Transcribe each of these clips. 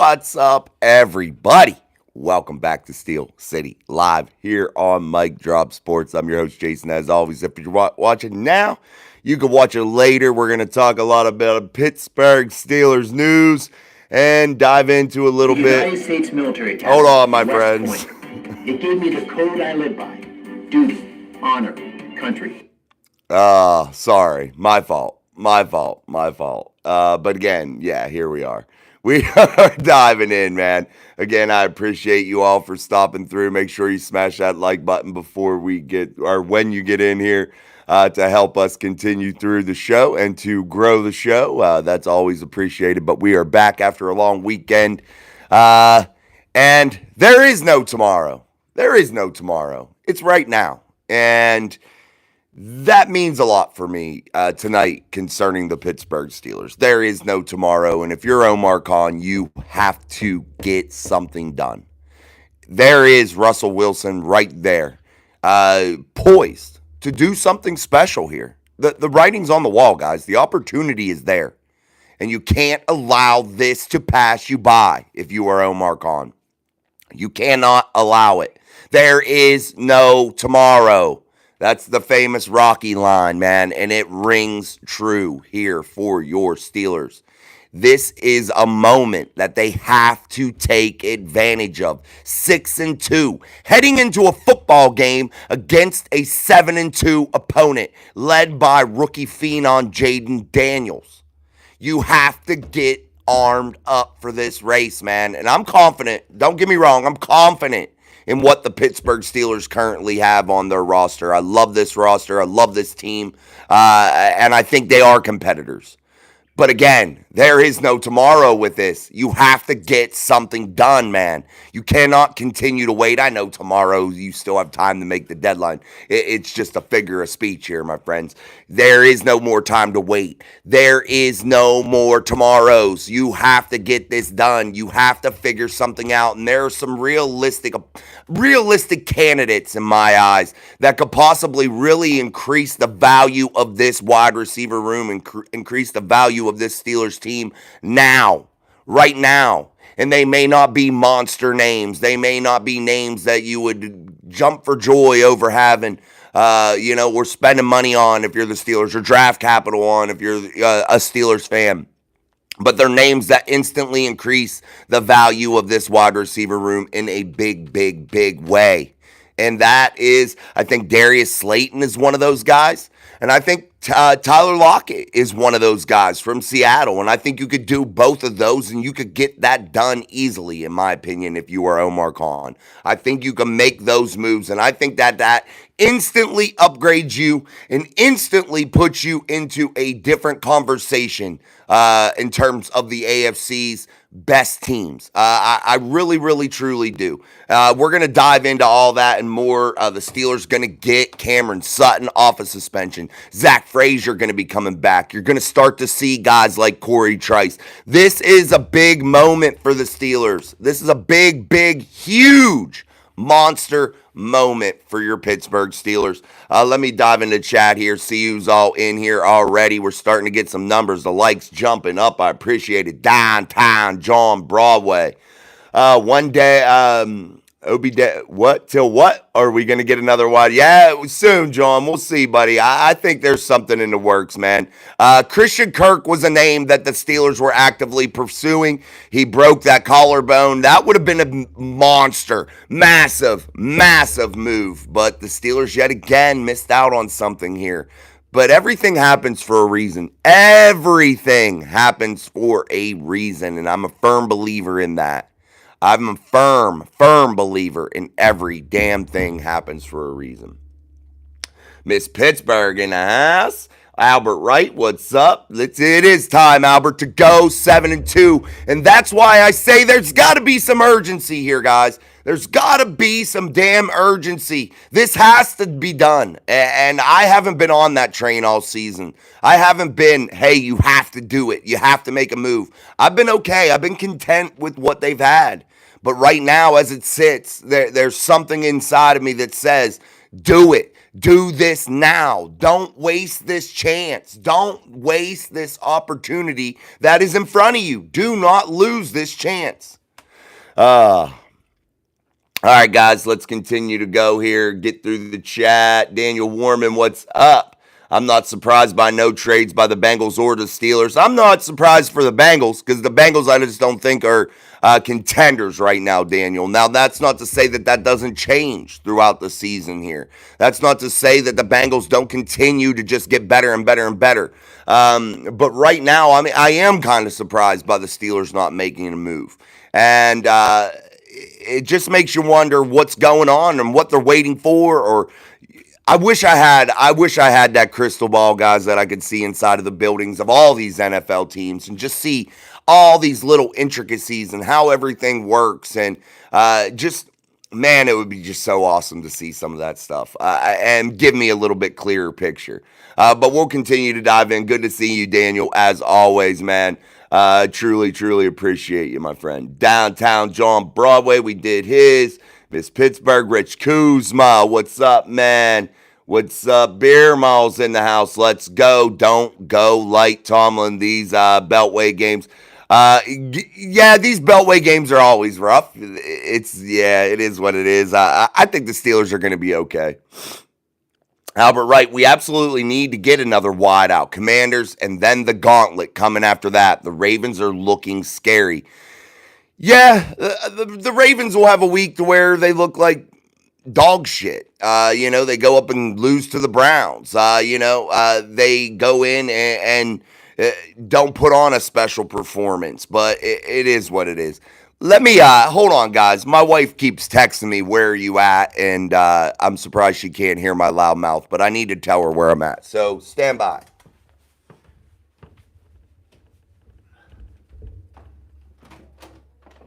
What's up, everybody? Welcome back to Steel City Live here on Mic Drop Sports. I'm your host, Jason. As always, if you're watching now, you can watch it later. We're going to talk a lot about Pittsburgh Steelers news and dive into a little bit. The United States military. Hold on, my friends. It gave me the code I live by: duty, honor, country. Sorry. My fault. But again, yeah, here we are. We are diving in, man. Again, I appreciate you all for stopping through. Make sure you smash that like button before we get, or when you get in here, to help us continue through the show and to grow the show. That's always appreciated. But we are back after a long weekend. And there is no tomorrow. It's right now. And that means a lot for me tonight concerning the Pittsburgh Steelers. There is no tomorrow, and if you're Omar Khan, you have to get something done. There is Russell Wilson right there, poised to do something special here. The writing's on the wall, guys. The opportunity is there, and you can't allow this to pass you by if you are Omar Khan. You cannot allow it. There is no tomorrow. That's the famous Rocky line, man, and it rings true here for your Steelers. This is a moment that they have to take advantage of. 6-2, heading into a football game against a 7-2 opponent led by rookie phenom Jaden Daniels. You have to get armed up for this race, man, and I'm confident. Don't get me wrong, I'm confident in what the Pittsburgh Steelers currently have on their roster. I love this roster. I love this team. And I think they are competitors. But again, there is no tomorrow with this. You have to get something done, man. You cannot continue to wait. I know tomorrow you still have time to make the deadline. It's just a figure of speech here, my friends. There is no more time to wait. There is no more tomorrows. You have to get this done. You have to figure something out. And there are some realistic candidates in my eyes that could possibly really increase the value of this wide receiver room and increase the value of this Steelers team right now. And they may not be monster names. They may not be names that you would jump for joy over having, or spending money on if you're the Steelers, or draft capital on if you're a Steelers fan. But they're names that instantly increase the value of this wide receiver room in a big way. And that is, I think Darius Slayton is one of those guys. And I think Tyler Lockett is one of those guys from Seattle. And I think you could do both of those and you could get that done easily, in my opinion, if you are Omar Khan. I think you can make those moves. And I think that instantly upgrades you and instantly puts you into a different conversation in terms of the AFC's best teams. I really, truly do. We're going to dive into all that and more. The Steelers going to get Cameron Sutton off of suspension. Zach Frazier going to be coming back. You're going to start to see guys like Corey Trice. This is a big moment for the Steelers. This is a big, huge monster moment for your Pittsburgh Steelers. Let me dive into chat here, see who's all in here already. We're starting to get some numbers. The likes jumping up. I appreciate it. Downtown John Broadway. One day, what? Till what? Are we going to get another wide? Yeah, soon, John. We'll see, buddy. I think there's something in the works, man. Christian Kirk was a name that the Steelers were actively pursuing. He broke that collarbone. That would have been a monster, massive move. But the Steelers yet again missed out on something here. But everything happens for a reason. Everything happens for a reason. And I'm a firm believer in that. I'm a firm believer in every damn thing happens for a reason. Miss Pittsburgh in the house. Albert Wright, what's up? It is time, Albert, to go 7-2. And that's why I say there's got to be some urgency here, guys. There's got to be some damn urgency. This has to be done. And I haven't been on that train all season. I haven't been, hey, you have to do it. You have to make a move. I've been okay. I've been content with what they've had. But right now, as it sits, there's something inside of me that says, Do it. Do this now. Don't waste this chance. Don't waste this opportunity that is in front of you. Do not lose this chance. All right, guys, let's continue to go here. Get through the chat. Daniel Warman, what's up? I'm not surprised by no trades by the Bengals or the Steelers. I'm not surprised for the Bengals because the Bengals I just don't think are contenders right now, Daniel. Now, that's not to say that that doesn't change throughout the season here. That's not to say that the Bengals don't continue to just get better and better and better. But right now, I mean, I am kind of surprised by the Steelers not making a move. And it just makes you wonder what's going on and what they're waiting for. Or I wish I had that crystal ball, guys, that I could see inside of the buildings of all these NFL teams and just see all these little intricacies and how everything works. And just, man, it would be just so awesome to see some of that stuff and give me a little bit clearer picture. But we'll continue to dive in. Good to see you, Daniel, as always, man. Truly appreciate you, my friend. Downtown John Broadway, we did his. Miss Pittsburgh, Rich Kuzma, what's up, man? What's up? Beer Malls in the house. Let's go. Don't go light, Tomlin. These Beltway games. Yeah, these Beltway games are always rough. It is what it is. I think the Steelers are going to be okay. Albert Wright, we absolutely need to get another wideout. Commanders and then the gauntlet coming after that. The Ravens are looking scary. Yeah, the Ravens will have a week to where they look like dog shit. They go up and lose to the Browns. They go in and don't put on a special performance, but it is what it is. Let me, hold on, guys. My wife keeps texting me, where are you at? And I'm surprised she can't hear my loud mouth, but I need to tell her where I'm at. So stand by.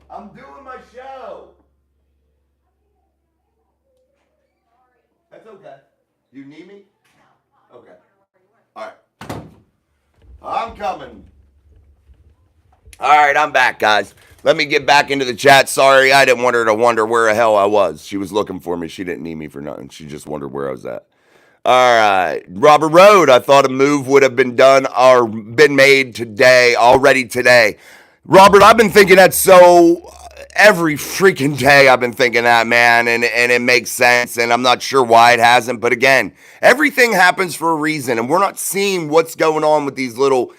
I'm doing my show. That's okay. You need me? Okay. All right. I'm coming. All right, I'm back, guys. Let me get back into the chat. Sorry, I didn't want her to wonder where the hell I was. She was looking for me. She didn't need me for nothing. She just wondered where I was at. All right. Robert Road, I thought a move would have been done or been made already today. Robert, I've been thinking that every freaking day I've been thinking that, man, and it makes sense, and I'm not sure why it hasn't, but again, everything happens for a reason, and we're not seeing what's going on with these little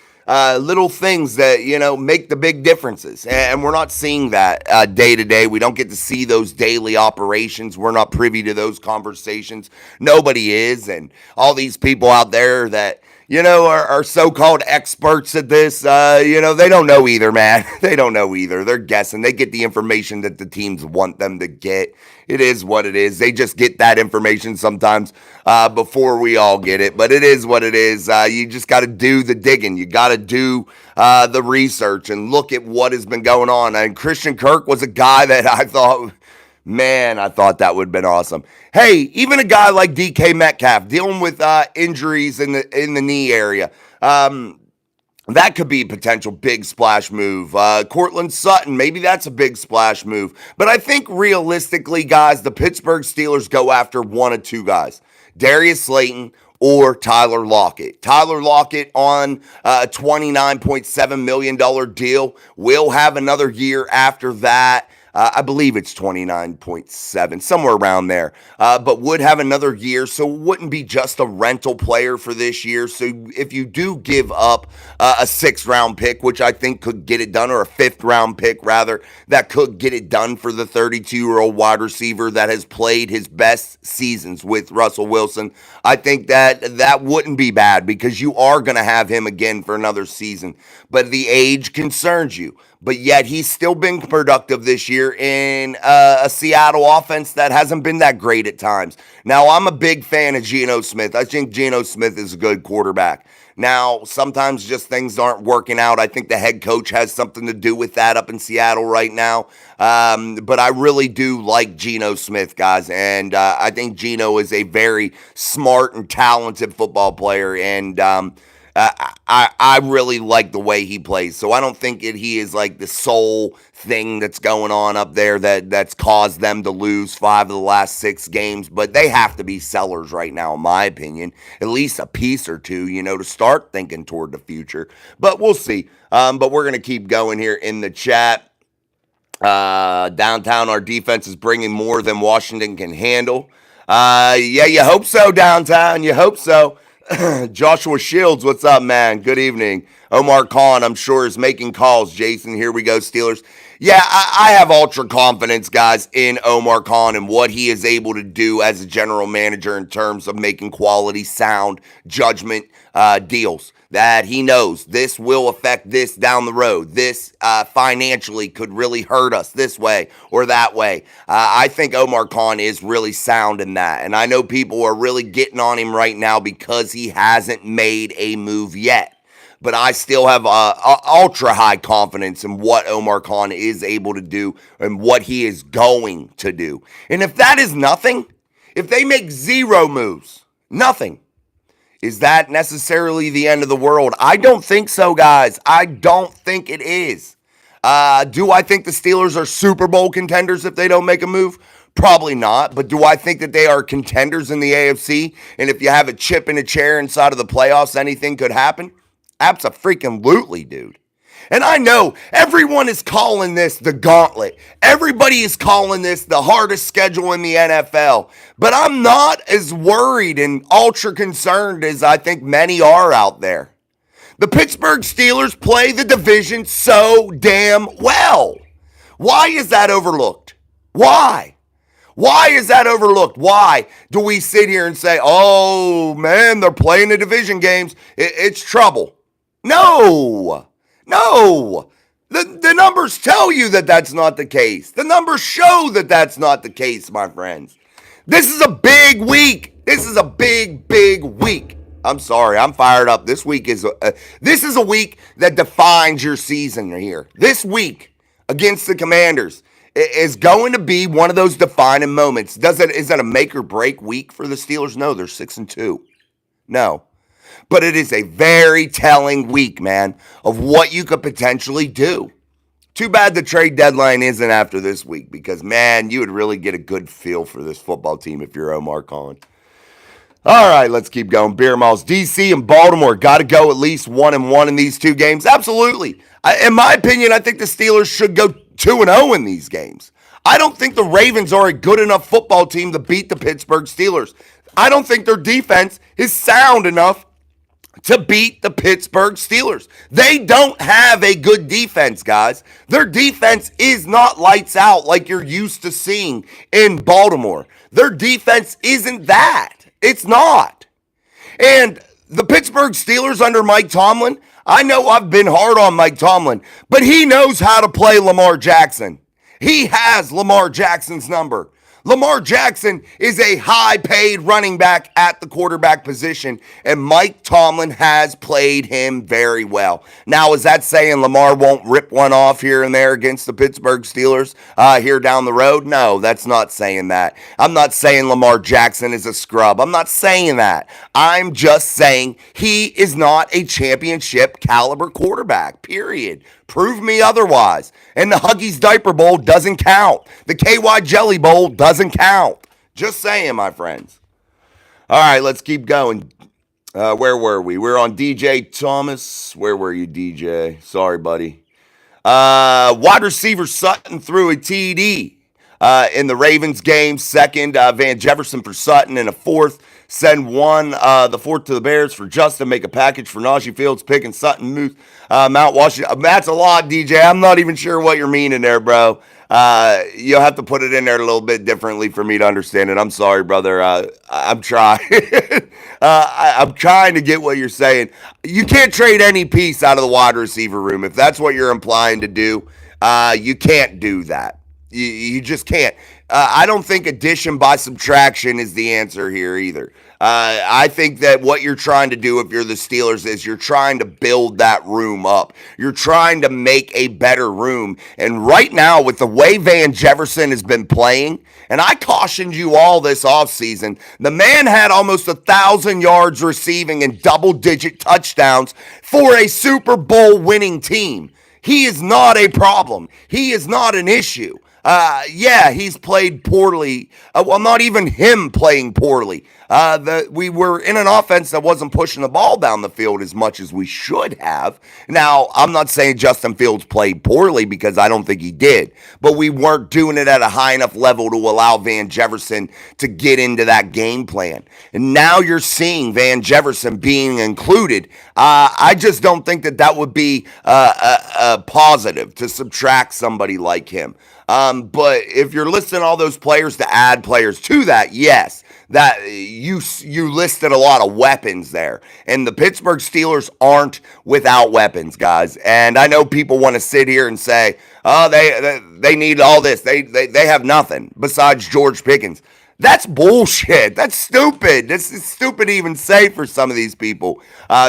things that, make the big differences, and we're not seeing that day to day. We don't get to see those daily operations. We're not privy to those conversations. Nobody is, and all these people out there that are so-called experts at this, they don't know either, man. They don't know either. They're guessing. They get the information that the teams want them to get. It is what it is. They just get that information sometimes before we all get it, but it is what it is. You just got to do the digging. You got to do the research and look at what has been going on. And Christian Kirk was a guy that I thought... Man, I thought that would have been awesome. Hey, even a guy like DK Metcalf dealing with injuries in the knee area. That could be a potential big splash move. Cortland Sutton, maybe that's a big splash move. But I think realistically, guys, the Pittsburgh Steelers go after one of two guys. Darius Slayton or Tyler Lockett. Tyler Lockett on a $29.7 million deal. Will have another year after that. I believe it's 29.7, somewhere around there, but would have another year, so wouldn't be just a rental player for this year. So if you do give up a 6th-round pick, which I think could get it done, or a 5th-round pick, rather, that could get it done for the 32-year-old wide receiver that has played his best seasons with Russell Wilson, I think that wouldn't be bad because you are going to have him again for another season. But the age concerns you. But yet he's still been productive this year in a Seattle offense that hasn't been that great at times. Now, I'm a big fan of Geno Smith. I think Geno Smith is a good quarterback. Now, sometimes just things aren't working out. I think the head coach has something to do with that up in Seattle right now. But I really do like Geno Smith, guys. And I think Geno is a very smart and talented football player. And I really like the way he plays. So I don't think he is like the sole thing that's going on up there that's caused them to lose 5 of the last 6 games. But they have to be sellers right now, in my opinion. At least a piece or two, to start thinking toward the future. But we'll see. But we're going to keep going here in the chat. Downtown, our defense is bringing more than Washington can handle. Yeah, you hope so, downtown. You hope so. Joshua Shields, what's up, man? Good evening. Omar Khan, I'm sure, is making calls. Jason, here we go, Steelers. Yeah, I have ultra confidence, guys, in Omar Khan and what he is able to do as a general manager in terms of making quality, sound judgment deals. That he knows this will affect this down the road. This financially could really hurt us this way or that way. I think Omar Khan is really sound in that. And I know people are really getting on him right now because he hasn't made a move yet. But I still have ultra high confidence in what Omar Khan is able to do and what he is going to do. And if that is nothing, if they make 0 moves, nothing, is that necessarily the end of the world? I don't think so, guys. I don't think it is. Do I think the Steelers are Super Bowl contenders if they don't make a move? Probably not. But do I think that they are contenders in the AFC? And if you have a chip in a chair inside of the playoffs, anything could happen? Abso-freaking-lutely, dude. And I know everyone is calling this the gauntlet. Everybody is calling this the hardest schedule in the NFL. But I'm not as worried and ultra concerned as I think many are out there. The Pittsburgh Steelers play the division so damn well. Why is that overlooked? Why? Why is that overlooked? Why do we sit here and say, oh, man, they're playing the division games. It's trouble. No. The numbers tell you that that's not the case. The numbers show that that's not the case, my friends. This is a big week. This is a big week. I'm sorry, I'm fired up. This is a week that defines your season here. This week against the Commanders is going to be one of those defining moments. Is that a make or break week for the Steelers? No, they're 6-2. No. But it is a very telling week, man, of what you could potentially do. Too bad the trade deadline isn't after this week because, man, you would really get a good feel for this football team if you're Omar Khan. All right, let's keep going. Beer Miles, DC and Baltimore got to go at least 1-1 in these 2 games. Absolutely. In my opinion, I think the Steelers should go 2-0 in these games. I don't think the Ravens are a good enough football team to beat the Pittsburgh Steelers. I don't think their defense is sound enough to beat the Pittsburgh Steelers. They don't have a good defense, guys. Their defense is not lights out like you're used to seeing in Baltimore. Their defense isn't that. It's not. And the Pittsburgh Steelers under Mike Tomlin, I know I've been hard on Mike Tomlin, but he knows how to play Lamar Jackson. He has Lamar Jackson's number. Lamar Jackson is a high-paid running back at the quarterback position, and Mike Tomlin has played him very well. Now, is that saying Lamar won't rip one off here and there against the Pittsburgh Steelers here down the road? No, that's not saying that. I'm not saying Lamar Jackson is a scrub. I'm not saying that. I'm just saying he is not a championship caliber quarterback, period. Prove me otherwise. And the Huggies Diaper Bowl doesn't count. The KY Jelly Bowl doesn't count. Just saying, my friends. All right, let's keep going. Where were we? We're on DJ Thomas. Where were you, DJ? Sorry, buddy. Wide receiver Sutton threw a TD in the Ravens game. Second, Van Jefferson for Sutton. And a fourth, send the fourth to the Bears for Justin. Make a package for Najee Fields, Pick, and Sutton, Muth, Mount Washington. That's a lot, DJ. I'm not even sure what you're meaning there, bro. You'll have to put it in there a little bit differently for me to understand it. I'm sorry, brother. I'm trying. I'm trying to get what you're saying. You can't trade any piece out of the wide receiver room. If that's what you're implying to do, you can't do that. You just can't. I don't think addition by subtraction is the answer here either. I think that what you're trying to do if you're the Steelers is you're trying to build that room up. You're trying to make a better room. And right now, with the way Van Jefferson has been playing, and I cautioned you all this offseason, the man had almost 1,000 yards receiving and double-digit touchdowns for a Super Bowl winning team. He is not a problem. He is not an issue. Yeah, he's played poorly. Well, not even him playing poorly. We were in an offense that wasn't pushing the ball down the field as much as we should have. Now, I'm not saying Justin Fields played poorly because I don't think he did, but we weren't doing it at a high enough level to allow Van Jefferson to get into that game plan. And now you're seeing Van Jefferson being included. I just don't think that that would be a positive to subtract somebody like him. But if you're listing all those players to add players to that, yes, that you listed a lot of weapons there, and the Pittsburgh Steelers aren't without weapons, guys. And I know people want to sit here and say, "Oh, they need all this. They have nothing besides George Pickens." That's bullshit. That's stupid. This is stupid to even say for some of these people.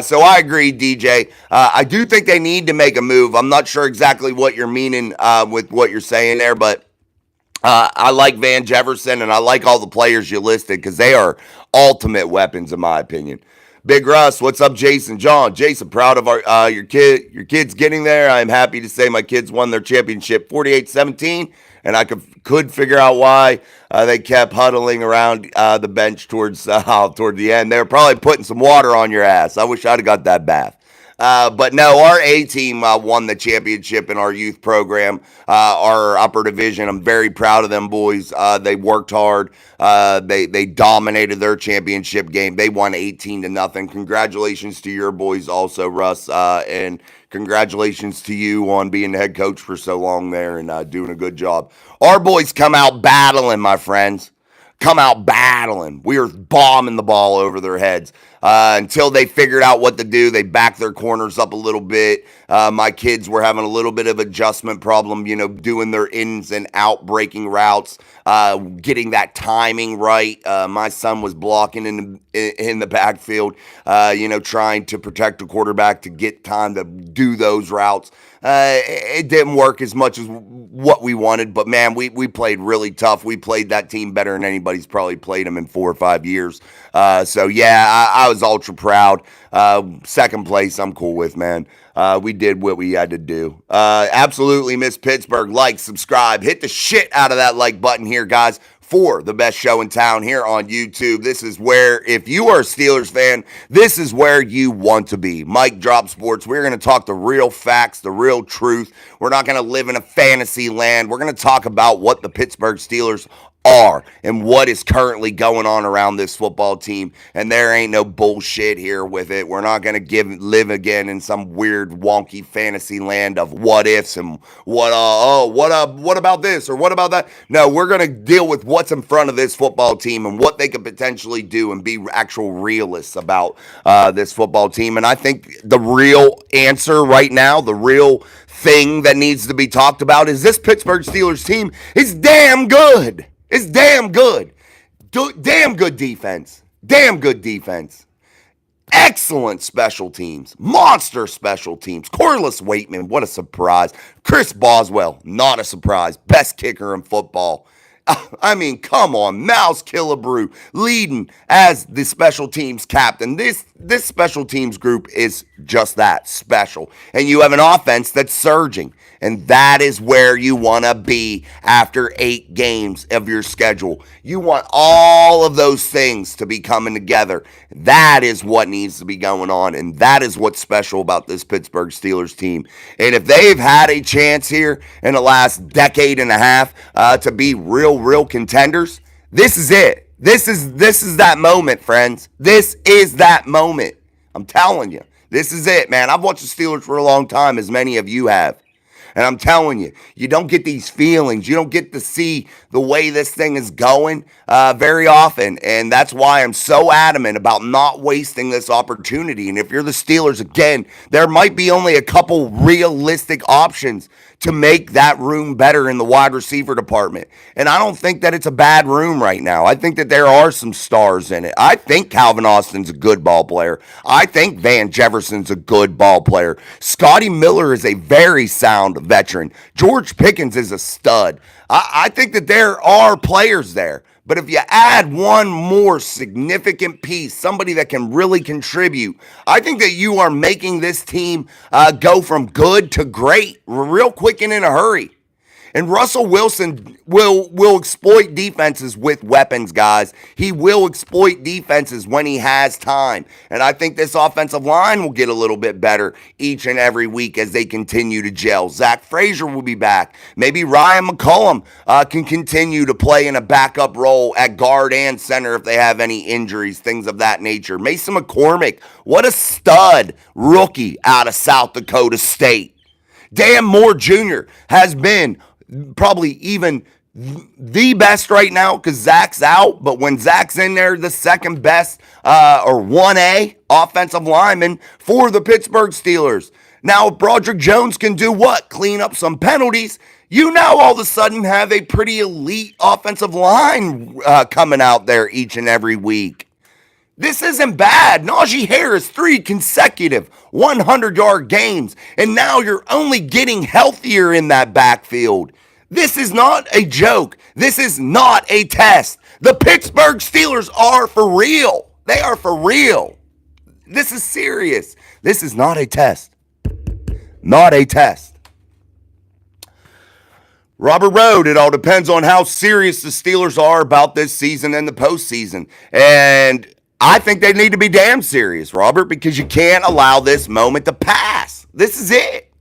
So I agree, DJ. I do think they need to make a move. I'm not sure exactly what you're meaning with what you're saying there, but I like Van Jefferson and I like all the players you listed because they are ultimate weapons in my opinion. Big Russ, what's up, Jason? John, Jason, proud of your kids getting there. I'm happy to say my kids won their championship 48-17, and I could figure out why they kept huddling around the bench toward the end. They were probably putting some water on your ass. I wish I'd have got that bath. But no, our A team won the championship in our youth program, our upper division. I'm very proud of them boys. They worked hard. They dominated their championship game. They won 18-0. Congratulations to your boys also, Russ, and congratulations to you on being the head coach for so long there and doing a good job. Our boys come out battling, my friends. Come out battling. We were bombing the ball over their heads until they figured out what to do. They backed their corners up a little bit. My kids were having a little bit of adjustment problem, doing their ins and out breaking routes, getting that timing right. My son was blocking in the backfield, trying to protect the quarterback to get time to do those routes. It didn't work as much as what we wanted, but man, we played really tough. We played that team better than anybody's probably played them in 4 or 5 years. So yeah, I was ultra proud. Second place, I'm cool with, man. We did what we had to do. Absolutely miss Pittsburgh. Like, subscribe, hit the shit out of that like button here, guys, for the best show in town here on YouTube. This is where, if you are a Steelers fan, this is where you want to be. Mike Drop Sports. We're going to talk the real facts, the real truth. We're not going to live in a fantasy land. We're going to talk about what the Pittsburgh Steelers are and what is currently going on around this football team, and there ain't no bullshit here with it. We're not going to live again in some weird wonky fantasy land of what ifs and what about this or what about that. No, we're going to deal with what's in front of this football team and what they could potentially do and be actual realists about this football team. And I think the real answer right now, the real thing that needs to be talked about is this Pittsburgh Steelers team is damn good. It's damn good. Damn good defense. Damn good defense. Excellent special teams. Monster special teams. Corliss Waitman, what a surprise. Chris Boswell, not a surprise. Best kicker in football. I mean, come on. Mouse Killebrew leading as the special teams captain. This special teams group is just that, special. And you have an offense that's surging. And that is where you want to be after 8 games of your schedule. You want all of those things to be coming together. That is what needs to be going on. And that is what's special about this Pittsburgh Steelers team. And if they've had a chance here in the last decade and a half to be real contenders, this is it. This is that moment, friends. This is that moment. I'm telling you. This is it, man. I've watched the Steelers for a long time, as many of you have. And I'm telling you, you don't get these feelings. You don't get to see the way this thing is going very often. And that's why I'm so adamant about not wasting this opportunity. And if you're the Steelers, again, there might be only a couple realistic options to make that room better in the wide receiver department. And I don't think that it's a bad room right now. I think that there are some stars in it. I think Calvin Austin's a good ball player. I think Van Jefferson's a good ball player. Scotty Miller is a very sound veteran. George Pickens is a stud. I think that there are players there. But if you add one more significant piece, somebody that can really contribute, I think that you are making this team go from good to great real quick and in a hurry. And Russell Wilson will exploit defenses with weapons, guys. He will exploit defenses when he has time. And I think this offensive line will get a little bit better each and every week as they continue to gel. Zach Frazier will be back. Maybe Ryan McCollum can continue to play in a backup role at guard and center if they have any injuries, things of that nature. Mason McCormick, what a stud rookie out of South Dakota State. Dan Moore Jr. has been probably even the best right now because Zach's out. But when Zach's in there, the second best or 1A offensive lineman for the Pittsburgh Steelers. Now, if Broderick Jones can do what? Clean up some penalties. You now all of a sudden have a pretty elite offensive line coming out there each and every week. This isn't bad. Najee Harris, 3 consecutive 100-yard games, and now you're only getting healthier in that backfield. This is not a joke. This is not a test. The Pittsburgh Steelers are for real. They are for real. This is serious. This is not a test. Not a test. Robert Road, it all depends on how serious the Steelers are about this season and the postseason. And I think they need to be damn serious, Robert, because you can't allow this moment to pass. This is it.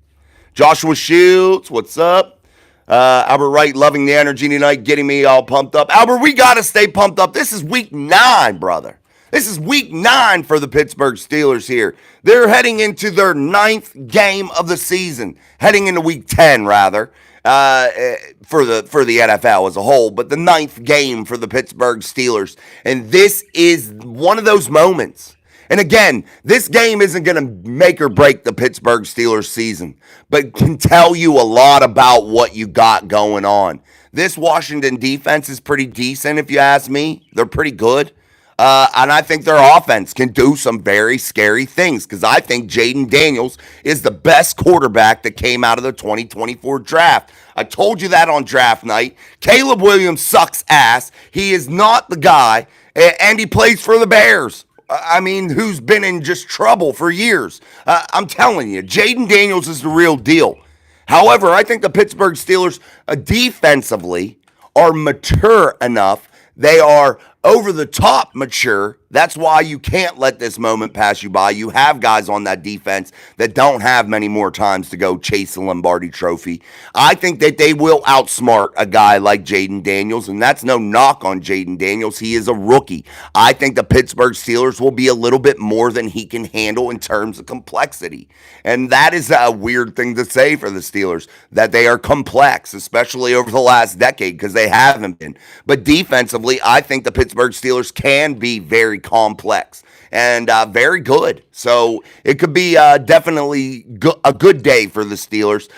Joshua Shields, what's up? Albert Wright, loving the energy tonight, getting me all pumped up. Albert, we got to stay pumped up. This is week 9, brother. This is week 9 for the Pittsburgh Steelers here. They're heading into their 9th game of the season, heading into week 10, rather. For the NFL as a whole, but the 9th game for the Pittsburgh Steelers. And this is one of those moments. And again, this game isn't going to make or break the Pittsburgh Steelers season, but can tell you a lot about what you got going on. This Washington defense is pretty decent, if you ask me. They're pretty good. And I think their offense can do some very scary things because I think Jaden Daniels is the best quarterback that came out of the 2024 draft. I told you that on draft night. Caleb Williams sucks ass. He is not the guy, and he plays for the Bears. I mean, who's been in just trouble for years. I'm telling you, Jaden Daniels is the real deal. However, I think the Pittsburgh Steelers defensively are mature enough. They are over the top mature. That's why you can't let this moment pass you by. You have guys on that defense that don't have many more times to go chase the Lombardi Trophy. I think that they will outsmart a guy like Jaden Daniels, and that's no knock on Jaden Daniels. He is a rookie. I think the Pittsburgh Steelers will be a little bit more than he can handle in terms of complexity. And that is a weird thing to say for the Steelers, that they are complex, especially over the last decade, because they haven't been. But defensively, I think the Pittsburgh Steelers can be very complex and very good. So it could be definitely a good day for the Steelers.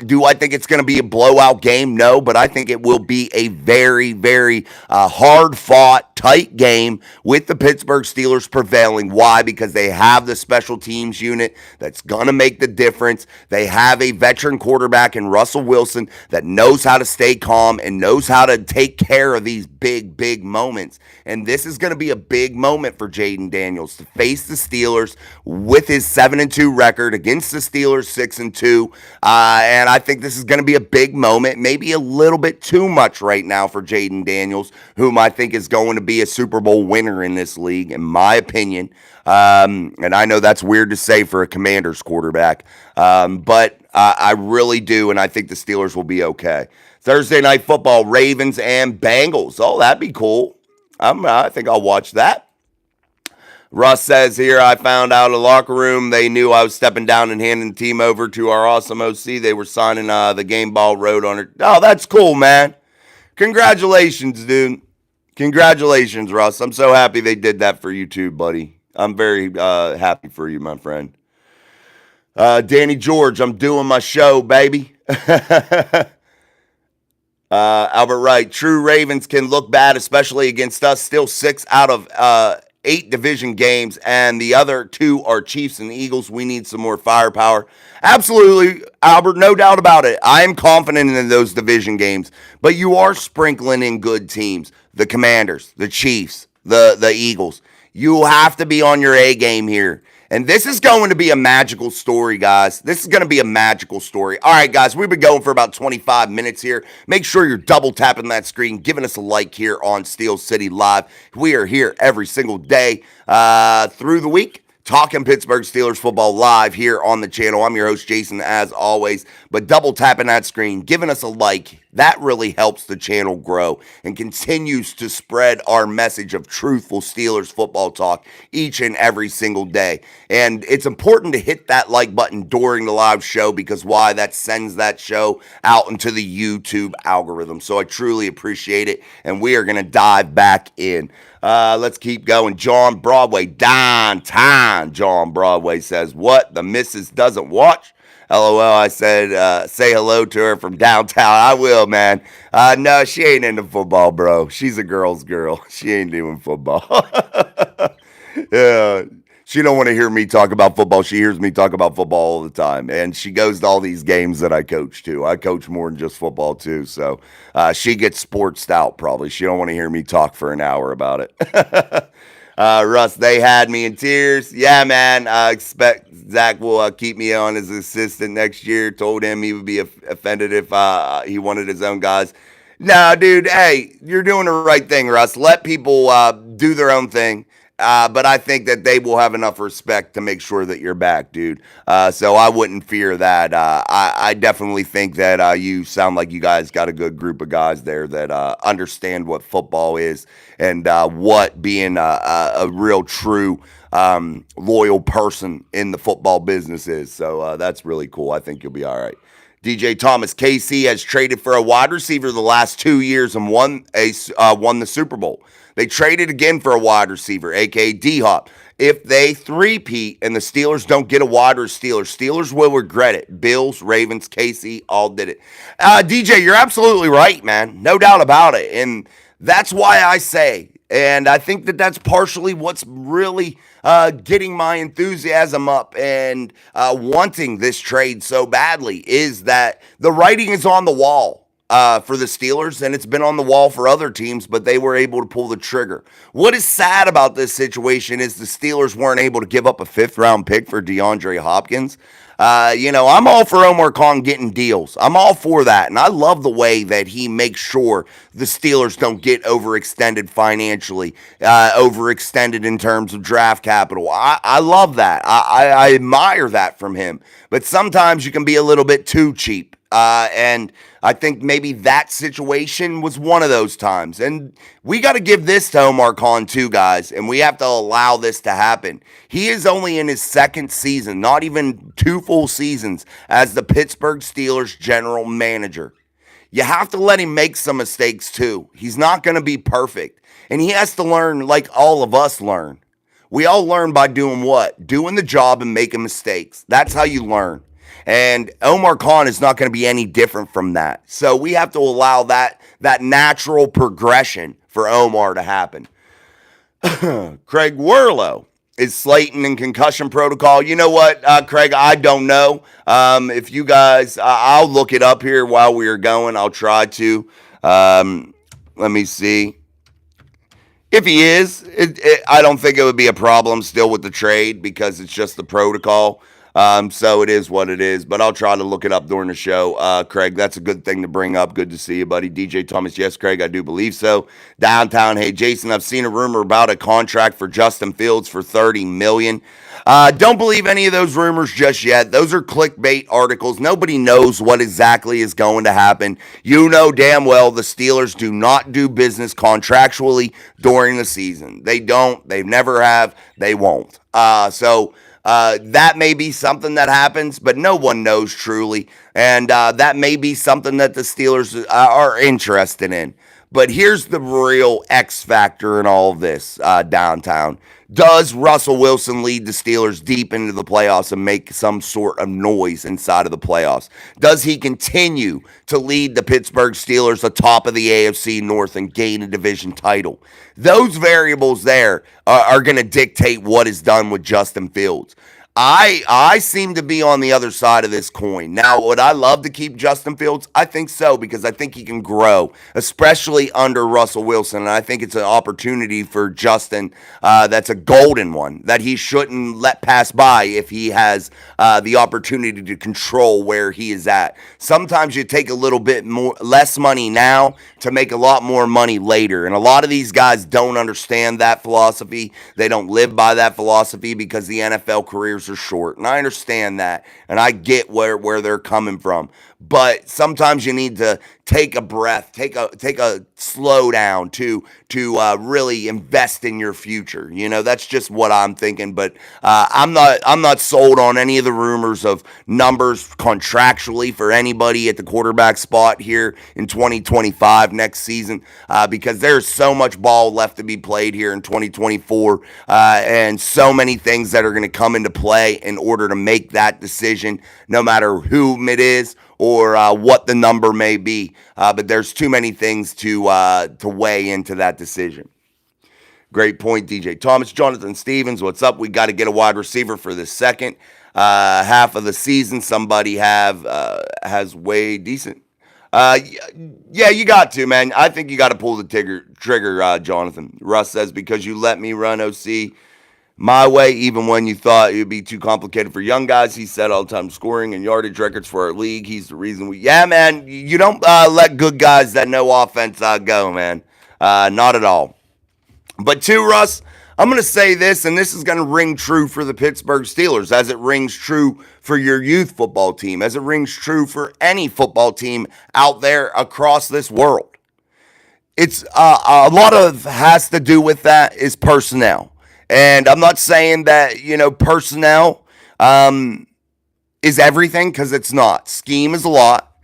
Do I think it's going to be a blowout game? No, but I think it will be a very, very hard-fought, tight game with the Pittsburgh Steelers prevailing. Why? Because they have the special teams unit that's going to make the difference. They have a veteran quarterback in Russell Wilson that knows how to stay calm and knows how to take care of these big, big moments. And this is going to be a big moment for Jaden Daniels to face the Steelers with his 7-2 record against the Steelers 6-2. And I think this is going to be a big moment, maybe a little bit too much right now for Jaden Daniels, whom I think is going to be a Super Bowl winner in this league, in my opinion. And I know that's weird to say for a Commanders quarterback, but I really do, and I think the Steelers will be okay. Thursday Night Football, Ravens and Bengals. Oh, that'd be cool. I think I'll watch that. Russ says here, I found out in the locker room they knew I was stepping down and handing the team over to our awesome OC. They were signing the game ball road on it. Oh, that's cool, man. Congratulations, dude. Congratulations, Russ. I'm so happy they did that for you too, buddy. I'm very happy for you, my friend. Danny George, I'm doing my show, baby. Albert Wright, true Ravens can look bad, especially against us. Still 6 out of 8 division games, and the other 2 are Chiefs and Eagles. We need some more firepower. Absolutely, Albert, no doubt about it. I am confident in those division games, but you are sprinkling in good teams. The Commanders, the Chiefs, the Eagles. You have to be on your A game here. And this is going to be a magical story, guys. This is going to be a magical story. All right, guys, we've been going for about 25 minutes here. Make sure you're double tapping that screen, giving us a like here on Steel City Live. We are here every single day through the week, talking Pittsburgh Steelers football live here on the channel. I'm your host, Jason, as always. But double tapping that screen, giving us a like, that really helps the channel grow and continues to spread our message of truthful Steelers football talk each and every single day. And it's important to hit that like button during the live show because why? That sends that show out into the YouTube algorithm. So I truly appreciate it. And we are going to dive back in. Let's keep going. John Broadway, downtown. John Broadway says, what? The missus doesn't watch? LOL, I said, say hello to her from downtown. I will, man. No, she ain't into football, bro. She's a girl's girl. She ain't doing football. Yeah. She don't want to hear me talk about football. She hears me talk about football all the time. And she goes to all these games that I coach too. I coach more than just football too. So she gets sportsed out probably. She don't want to hear me talk for an hour about it. Russ, they had me in tears. Yeah, man. I expect Zach will keep me on as assistant next year. Told him he would be offended if he wanted his own guys. No, dude. Hey, you're doing the right thing, Russ. Let people do their own thing. But I think that they will have enough respect to make sure that you're back, dude. So I wouldn't fear that. I definitely think that you sound like you guys got a good group of guys there that understand what football is and what being a real true loyal person in the football business is. So that's really cool. I think you'll be all right. DJ Thomas, KC has traded for a wide receiver the last 2 years and won the Super Bowl. They traded again for a wide receiver, a.k.a. D-Hop. If they three-peat and the Steelers don't get a wide receiver, Steelers will regret it. Bills, Ravens, KC all did it. DJ, you're absolutely right, man. No doubt about it. And that's why I say, and I think that that's partially what's really getting my enthusiasm up and wanting this trade so badly, is that the writing is on the wall. For the Steelers, and it's been on the wall for other teams, but they were able to pull the trigger. What is sad about this situation is the Steelers weren't able to give up a 5th-round pick for DeAndre Hopkins. I'm all for Omar Khan getting deals. I'm all for that, and I love the way that he makes sure the Steelers don't get overextended financially, overextended in terms of draft capital. I love that. I admire that from him, but sometimes you can be a little bit too cheap. And I think maybe that situation was one of those times. And we got to give this to Omar Khan too, guys. And we have to allow this to happen. He is only in his 2nd season, not even 2 full seasons, as the Pittsburgh Steelers general manager. You have to let him make some mistakes too. He's not going to be perfect. And he has to learn like all of us learn. We all learn by doing what? Doing the job and making mistakes. That's how you learn. And Omar Khan is not going to be any different from that. So we have to allow that natural progression for Omar to happen. Craig Werlow, is Slayton in concussion protocol? You know what, Craig, I don't know. If you guys, I'll look it up here while we are going. I'll try to. Let me see. If he is, I don't think it would be a problem still with the trade because it's just the protocol. So it is what it is, but I'll try to look it up during the show. Craig, that's a good thing to bring up. Good to see you, buddy. DJ Thomas, yes, Craig, I do believe so. Downtown, hey, Jason, I've seen a rumor about a contract for Justin Fields for $30 million. Don't believe any of those rumors just yet. Those are clickbait articles. Nobody knows what exactly is going to happen. You know damn well the Steelers do not do business contractually during the season. They don't. They never have. They won't. That may be something that happens, but no one knows truly. And that may be something that the Steelers are interested in. But here's the real X factor in all of this downtown. Does Russell Wilson lead the Steelers deep into the playoffs and make some sort of noise inside of the playoffs? Does he continue to lead the Pittsburgh Steelers atop of the AFC North and gain a division title? Those variables there are going to dictate what is done with Justin Fields. I seem to be on the other side of this coin. Now, would I love to keep Justin Fields? I think so, because I think he can grow, especially under Russell Wilson. And I think it's an opportunity for Justin that's a golden one that he shouldn't let pass by if he has the opportunity to control where he is at. Sometimes you take a little bit less money now to make a lot more money later. And a lot of these guys don't understand that philosophy. They don't live by that philosophy because the NFL careers are short. And I understand that. And I get where they're coming from. But sometimes you need to take a breath, take a slow down to really invest in your future. You know, that's just what I'm thinking. But I'm not sold on any of the rumors of numbers contractually for anybody at the quarterback spot here in 2025 next season, because there's so much ball left to be played here in 2024, and so many things that are going to come into play in order to make that decision, no matter who it is or what the number may be. But there's too many things to weigh into that decision. Great point, DJ Thomas. Jonathan Stevens, what's up? We got to get a wide receiver for the second half of the season. Somebody has way decent. Yeah, you got to, man. I think you got to pull the trigger, Jonathan. Russ says, because you let me run OC my way, even when you thought it would be too complicated for young guys. He said all the time scoring and yardage records for our league. He's the reason yeah, man, you don't let good guys that know offense go, man. Not at all. But to Russ, I'm going to say this, and this is going to ring true for the Pittsburgh Steelers, as it rings true for your youth football team, as it rings true for any football team out there across this world. It's a lot of has to do with that is personnel. And I'm not saying that, personnel is everything, because it's not. Scheme is a lot.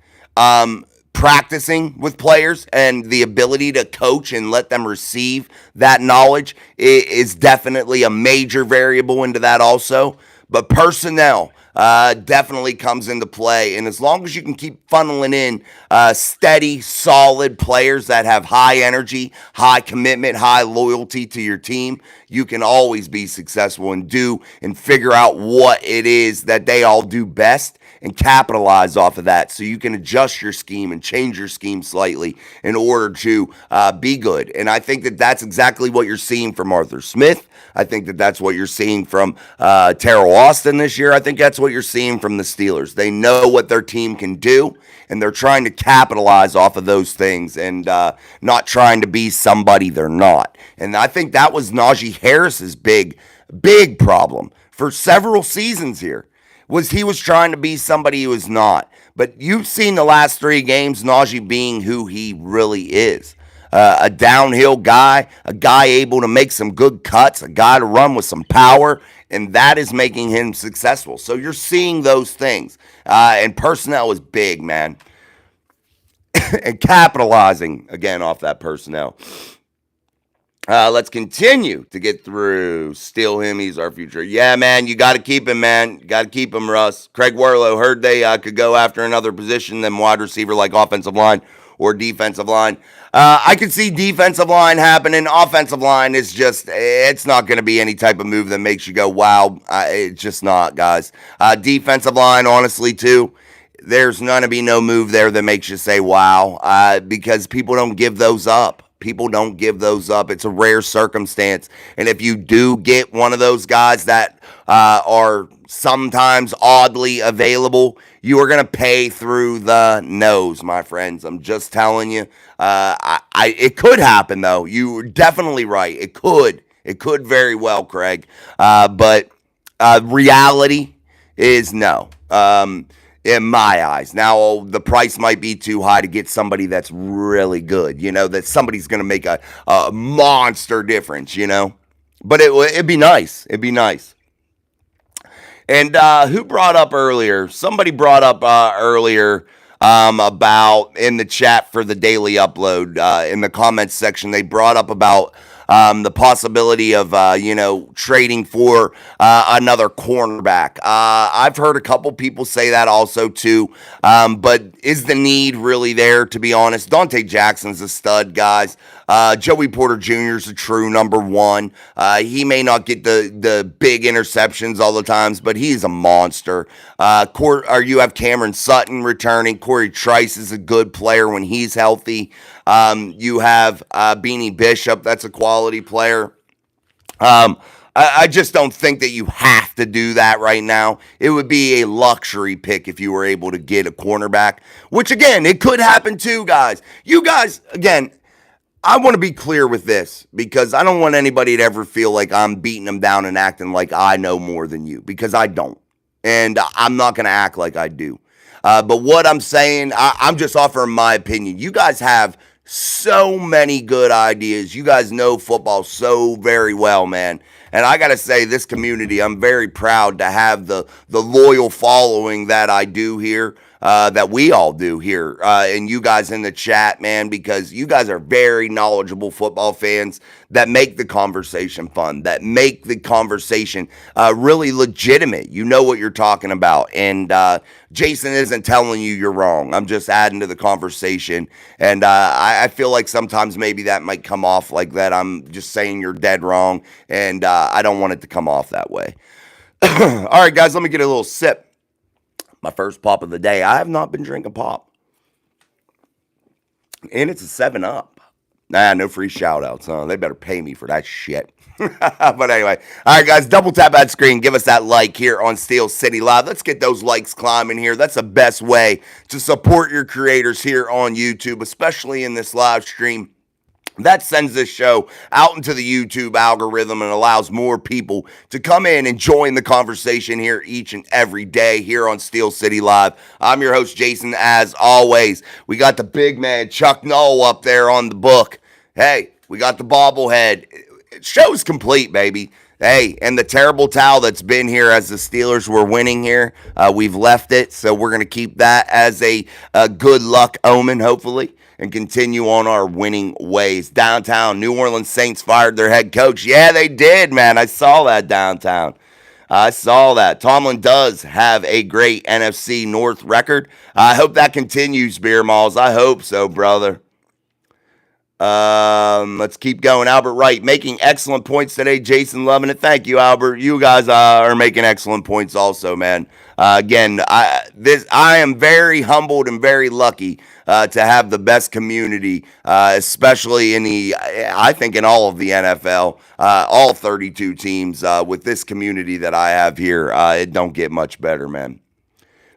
Practicing with players and the ability to coach and let them receive that knowledge is definitely a major variable into that also. But personnel definitely comes into play. And as long as you can keep funneling in steady, solid players that have high energy, high commitment, high loyalty to your team, you can always be successful and figure out what it is that they all do best and capitalize off of that, so you can adjust your scheme and change your scheme slightly in order to be good. And I think that that's exactly what you're seeing from Arthur Smith. I think that that's what you're seeing from Terrell Austin this year. I think that's what you're seeing from the Steelers. They know what their team can do, and they're trying to capitalize off of those things and not trying to be somebody they're not. And I think that was Najee Harris's big problem for several seasons here. He was trying to be somebody he was not. But you've seen the last 3 games, Najee being who he really is. A downhill guy, a guy able to make some good cuts, a guy to run with some power, and that is making him successful. So you're seeing those things. And personnel is big, man. And capitalizing, again, off that personnel. Let's continue to get through. Steal him. He's our future. Yeah, man, you got to keep him, man. You got to keep him, Russ. Craig Warlow heard they could go after another position than wide receiver, like offensive line or defensive line. I could see defensive line happening. Offensive line is it's not going to be any type of move that makes you go, wow. It's just not, guys. Defensive line, honestly, too. There's going to be no move there that makes you say, wow, because people don't give those up. People don't give those up. It's a rare circumstance. And if you do get one of those guys that are sometimes oddly available, you are going to pay through the nose, my friends. I'm just telling you. It could happen, though. You're definitely right. It could. It could very well, Craig. But reality is no. In my eyes. Now, the price might be too high to get somebody that's really good, that somebody's going to make a monster difference, But it'd be nice. It'd be nice. And who brought up earlier? Somebody brought up earlier about in the chat for the daily upload in the comments section. They brought up about the possibility of trading for another cornerback. I've heard a couple people say that also too, but is the need really there? To be honest, Dante Jackson's a stud, guys. Joey Porter Jr. is a true number one. He may not get the big interceptions all the times, but he's a monster. You have Cameron Sutton returning. Corey Trice is a good player when he's healthy. You have Beanie Bishop. That's a quality player. I just don't think that you have to do that right now. It would be a luxury pick if you were able to get a cornerback, which again, it could happen too, guys. You guys, again, I want to be clear with this because I don't want anybody to ever feel like I'm beating them down and acting like I know more than you, because I don't. And I'm not going to act like I do. But what I'm saying, I'm just offering my opinion. You guys have so many good ideas. You guys know football so very well, man. And I got to say, this community, I'm very proud to have the loyal following that I do here, that we all do here, and you guys in the chat, man, because you guys are very knowledgeable football fans that make the conversation fun, that make the conversation really legitimate. You know what you're talking about. And Jason isn't telling you you're wrong. I'm just adding to the conversation. And I feel like sometimes maybe that might come off like that. I'm just saying you're dead wrong. And I don't want it to come off that way. All right, guys, let me get a little sip. My first pop of the day. I have not been drinking pop. And it's a 7-Up. Nah, no free shout-outs, huh? They better pay me for that shit. But anyway. All right, guys, double tap that screen. Give us that like here on Steel City Live. Let's get those likes climbing here. That's the best way to support your creators here on YouTube, especially in this live stream. That sends this show out into the YouTube algorithm and allows more people to come in and join the conversation here each and every day here on Steel City Live. I'm your host, Jason, as always. We got the big man, Chuck Noll, up there on the book. Hey, we got the bobblehead. Show's complete, baby. Hey, and the terrible towel that's been here as the Steelers were winning here, we've left it, so we're going to keep that as a good luck omen, hopefully, and continue on our winning ways. Downtown, New Orleans Saints fired their head coach. Yeah, they did, man. I saw that downtown. I saw that. Tomlin does have a great NFC North record. I hope that continues, Beer Malls. I hope so, brother. Let's keep going. Albert Wright making excellent points today. Jason loving it. Thank you, Albert. You guys are making excellent points also, man. Again, I am very humbled and very lucky to have the best community, especially I think in all of the NFL, all 32 teams with this community that I have here. It don't get much better, man.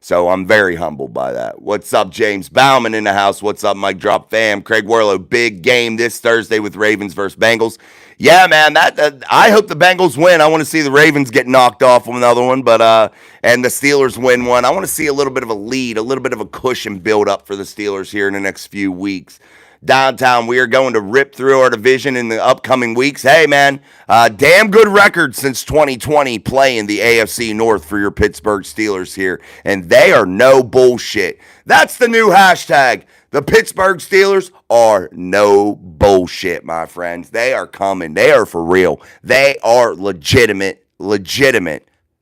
So I'm very humbled by that. What's up, James Bauman in the house? What's up, Mike Drop fam? Craig Warlow, big game this Thursday with Ravens versus Bengals. Yeah, man, I hope the Bengals win. I want to see the Ravens get knocked off on another one, but and the Steelers win one. I want to see a little bit of a lead, a little bit of a cushion build up for the Steelers here in the next few weeks. Downtown, we are going to rip through our division in the upcoming weeks. Hey, man, damn good record since 2020 playing the AFC North for your Pittsburgh Steelers here, and they are no bullshit. That's the new hashtag. The Pittsburgh Steelers are no bullshit, my friends. They are coming. They are for real. They are legitimate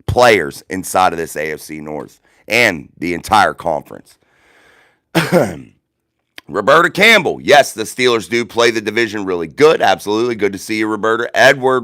players inside of this AFC North and the entire conference. Roberta Campbell. Yes, the Steelers do play the division really good. Absolutely. Good to see you, Roberta. Edward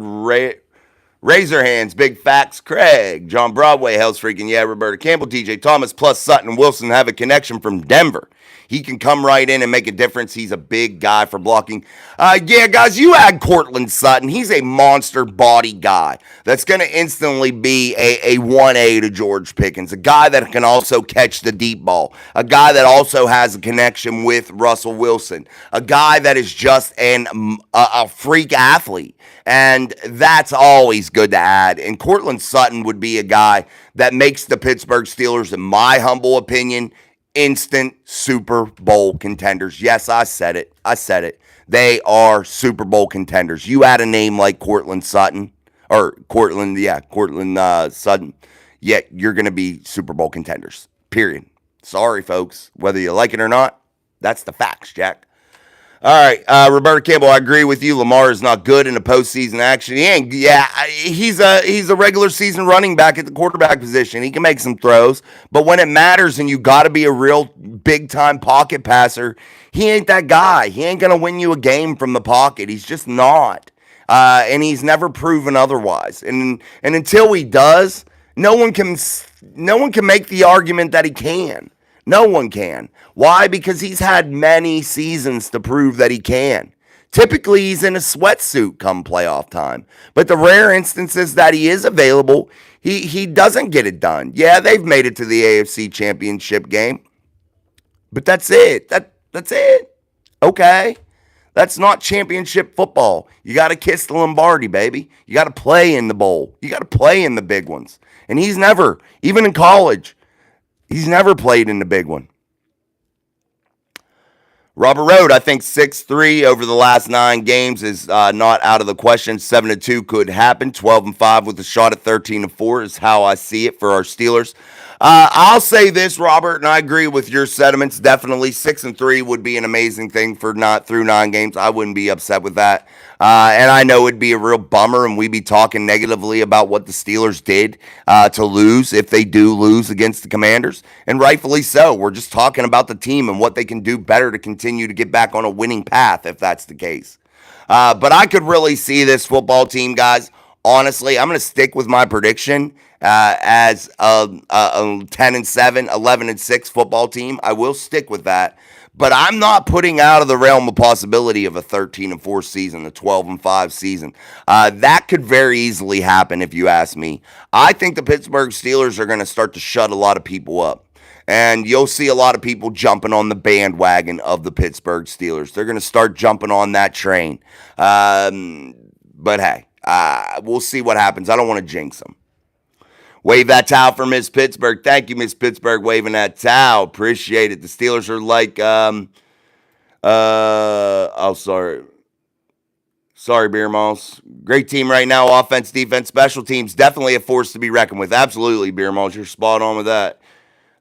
Razorhands. Big facts. Craig. John Broadway. Hell's freaking yeah. Roberta Campbell. TJ Thomas plus Sutton and Wilson have a connection from Denver. He can come right in and make a difference. He's a big guy for blocking. Yeah, guys, you add Cortland Sutton. He's a monster body guy that's going to instantly be a 1A to George Pickens, a guy that can also catch the deep ball, a guy that also has a connection with Russell Wilson, a guy that is just a freak athlete. And that's always good to add. And Cortland Sutton would be a guy that makes the Pittsburgh Steelers, in my humble opinion, instant Super Bowl contenders. Yes, I said it. They are Super Bowl contenders. You add a name like Cortland Sutton, Sutton, yeah, you're going to be Super Bowl contenders, period. Sorry, folks. Whether you like it or not, that's the facts, Jack. All right, Roberta Campbell, I agree with you. Lamar is not good in a postseason action. He ain't. Yeah, he's a regular season running back at the quarterback position. He can make some throws, but when it matters and you got to be a real big time pocket passer, he ain't that guy. He ain't gonna win you a game from the pocket. He's just not, and he's never proven otherwise. And until he does, no one can make the argument that he can. No one can. Why? Because he's had many seasons to prove that he can. Typically, he's in a sweatsuit come playoff time. But the rare instances that he is available, he doesn't get it done. Yeah, they've made it to the AFC Championship game, but that's it. That's it. Okay. That's not championship football. You got to kiss the Lombardi, baby. You got to play in the bowl. You got to play in the big ones. And he's never, even in college, he's never played in the big one. Robert Road, I think 6-3 over the last 9 games is not out of the question. 7-2 could happen. 12-5 with a shot at 13-4 is how I see it for our Steelers. I'll say this, Robert, and I agree with your sentiments. Definitely 6-3 would be an amazing thing for not through 9 games. I wouldn't be upset with that. And I know it'd be a real bummer, and we'd be talking negatively about what the Steelers did to lose if they do lose against the Commanders. And rightfully so. We're just talking about the team and what they can do better to continue to get back on a winning path if that's the case. But I could really see this football team, guys. Honestly, I'm going to stick with my prediction as a 10-7, 11-6 football team. I will stick with that. But I'm not putting out of the realm of possibility of a 13-4 season, a 12-5 season. That could very easily happen if you ask me. I think the Pittsburgh Steelers are going to start to shut a lot of people up. And you'll see a lot of people jumping on the bandwagon of the Pittsburgh Steelers. They're going to start jumping on that train. But hey, we'll see what happens. I don't want to jinx them. Wave that towel for Miss Pittsburgh. Thank you, Miss Pittsburgh, waving that towel. Appreciate it. The Steelers are like, sorry, Beer Malls. Great team right now. Offense, defense, special teams. Definitely a force to be reckoned with. Absolutely, Beer Malls. You're spot on with that.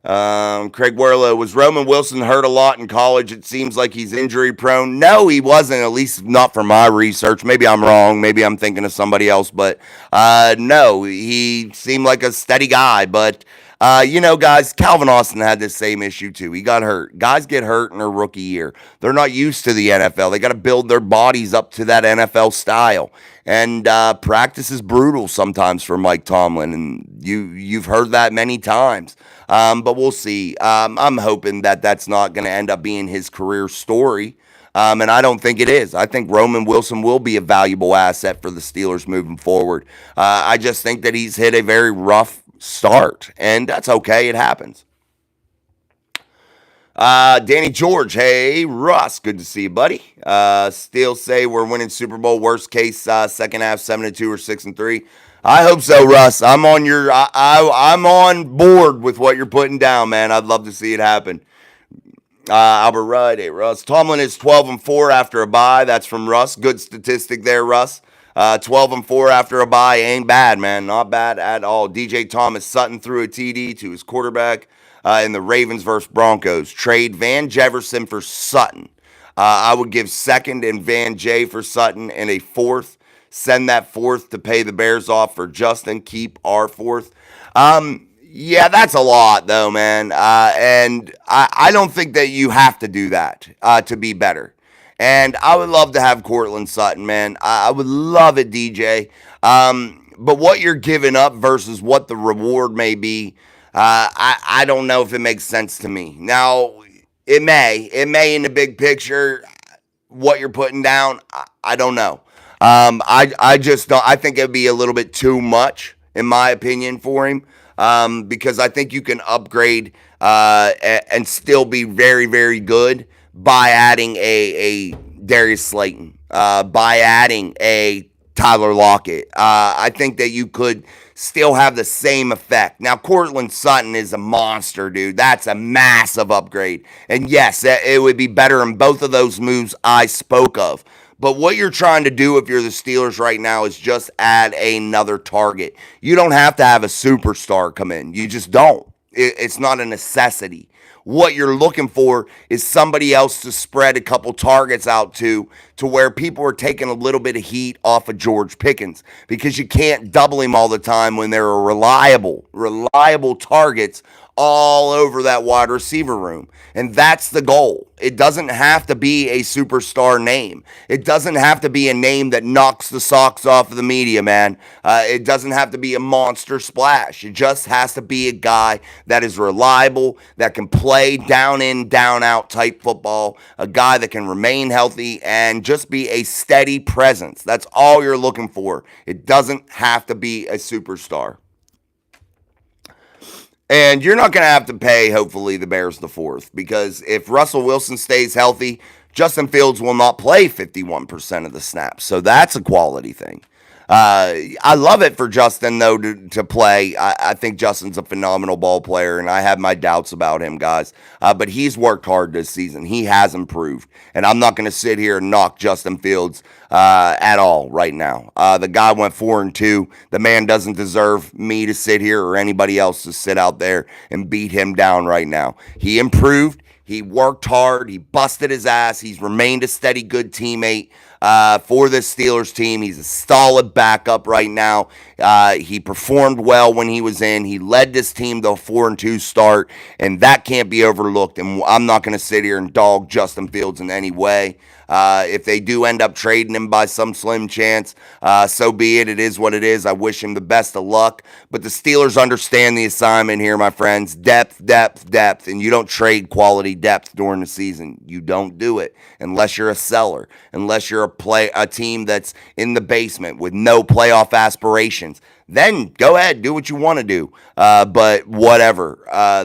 Craig Werlow, was Roman Wilson hurt a lot in college? It seems like he's injury prone. No, he wasn't, at least not from my research. Maybe I'm wrong. Maybe I'm thinking of somebody else, but no, he seemed like a steady guy. But guys, Calvin Austin had this same issue too. He got hurt. Guys get hurt in their rookie year. They're not used to the NFL. They got to build their bodies up to that NFL style. And practice is brutal sometimes for Mike Tomlin, and you've heard that many times. But we'll see. I'm hoping that that's not going to end up being his career story. And I don't think it is. I think Roman Wilson will be a valuable asset for the Steelers moving forward. I just think that he's hit a very rough start, and that's okay. It happens. Danny George, hey Russ, good to see you, buddy. Still say we're winning Super Bowl. Worst case, second half 7-2 or 6-3. I hope so, Russ. I'm on your. I'm on board with what you're putting down, man. I'd love to see it happen. Albert Rudd, hey Russ. Tomlin is 12-4 after a bye. That's from Russ. Good statistic there, Russ. 12-4 after a bye ain't bad, man. Not bad at all. DJ Thomas Sutton threw a TD to his quarterback in the Ravens versus Broncos. Trade Van Jefferson for Sutton. I would give second and Van J for Sutton and a fourth. Send that fourth to pay the Bears off for Justin. Keep our fourth. Yeah, that's a lot, though, man. And I don't think that you have to do that to be better. And I would love to have Courtland Sutton, man. I would love it, DJ. But what you're giving up versus what the reward may be, I don't know if it makes sense to me. Now, it may in the big picture, what you're putting down, I don't know. I just don't. I think it'd be a little bit too much, in my opinion, for him. Because I think you can upgrade and still be very, very good by adding a Darius Slayton, by adding a Tyler Lockett. I think that you could still have the same effect. Now, Courtland Sutton is a monster, dude. That's a massive upgrade. And yes, it would be better in both of those moves I spoke of. But what you're trying to do if you're the Steelers right now is just add another target. You don't have to have a superstar come in. You just don't. It's not a necessity. What you're looking for is somebody else to spread a couple targets out to where people are taking a little bit of heat off of George Pickens, because you can't double him all the time when there are reliable targets all over that wide receiver room. And that's the goal. It doesn't have to be a superstar name. It doesn't have to be a name that knocks the socks off of the media, man. It doesn't have to be a monster splash. It just has to be a guy that is reliable, that can play down in, down out type football, a guy that can remain healthy and just be a steady presence. That's all you're looking for. It doesn't have to be a superstar. And you're not going to have to pay, hopefully, the Bears the fourth, because if Russell Wilson stays healthy, Justin Fields will not play 51% of the snaps. So that's a quality thing. I love it for Justin, though, to play. I think Justin's a phenomenal ball player, and I have my doubts about him, guys. But he's worked hard this season. He has improved. And I'm not going to sit here and knock Justin Fields at all right now. The guy went 4-2. The man doesn't deserve me to sit here or anybody else to sit out there and beat him down right now. He improved. He worked hard. He busted his ass. He's remained a steady, good teammate for this Steelers team. He's a solid backup right now. He performed well when he was in. He led this team to a 4-2 start, and that can't be overlooked. And I'm not going to sit here and dog Justin Fields in any way. If they do end up trading him by some slim chance, so be it. It is what it is. I wish him the best of luck. But the Steelers understand the assignment here, my friends. Depth, depth, depth. And you don't trade quality depth during the season. You don't do it unless you're a seller, unless you're a team that's in the basement with no playoff aspirations. Then go ahead, do what you want to do. But whatever.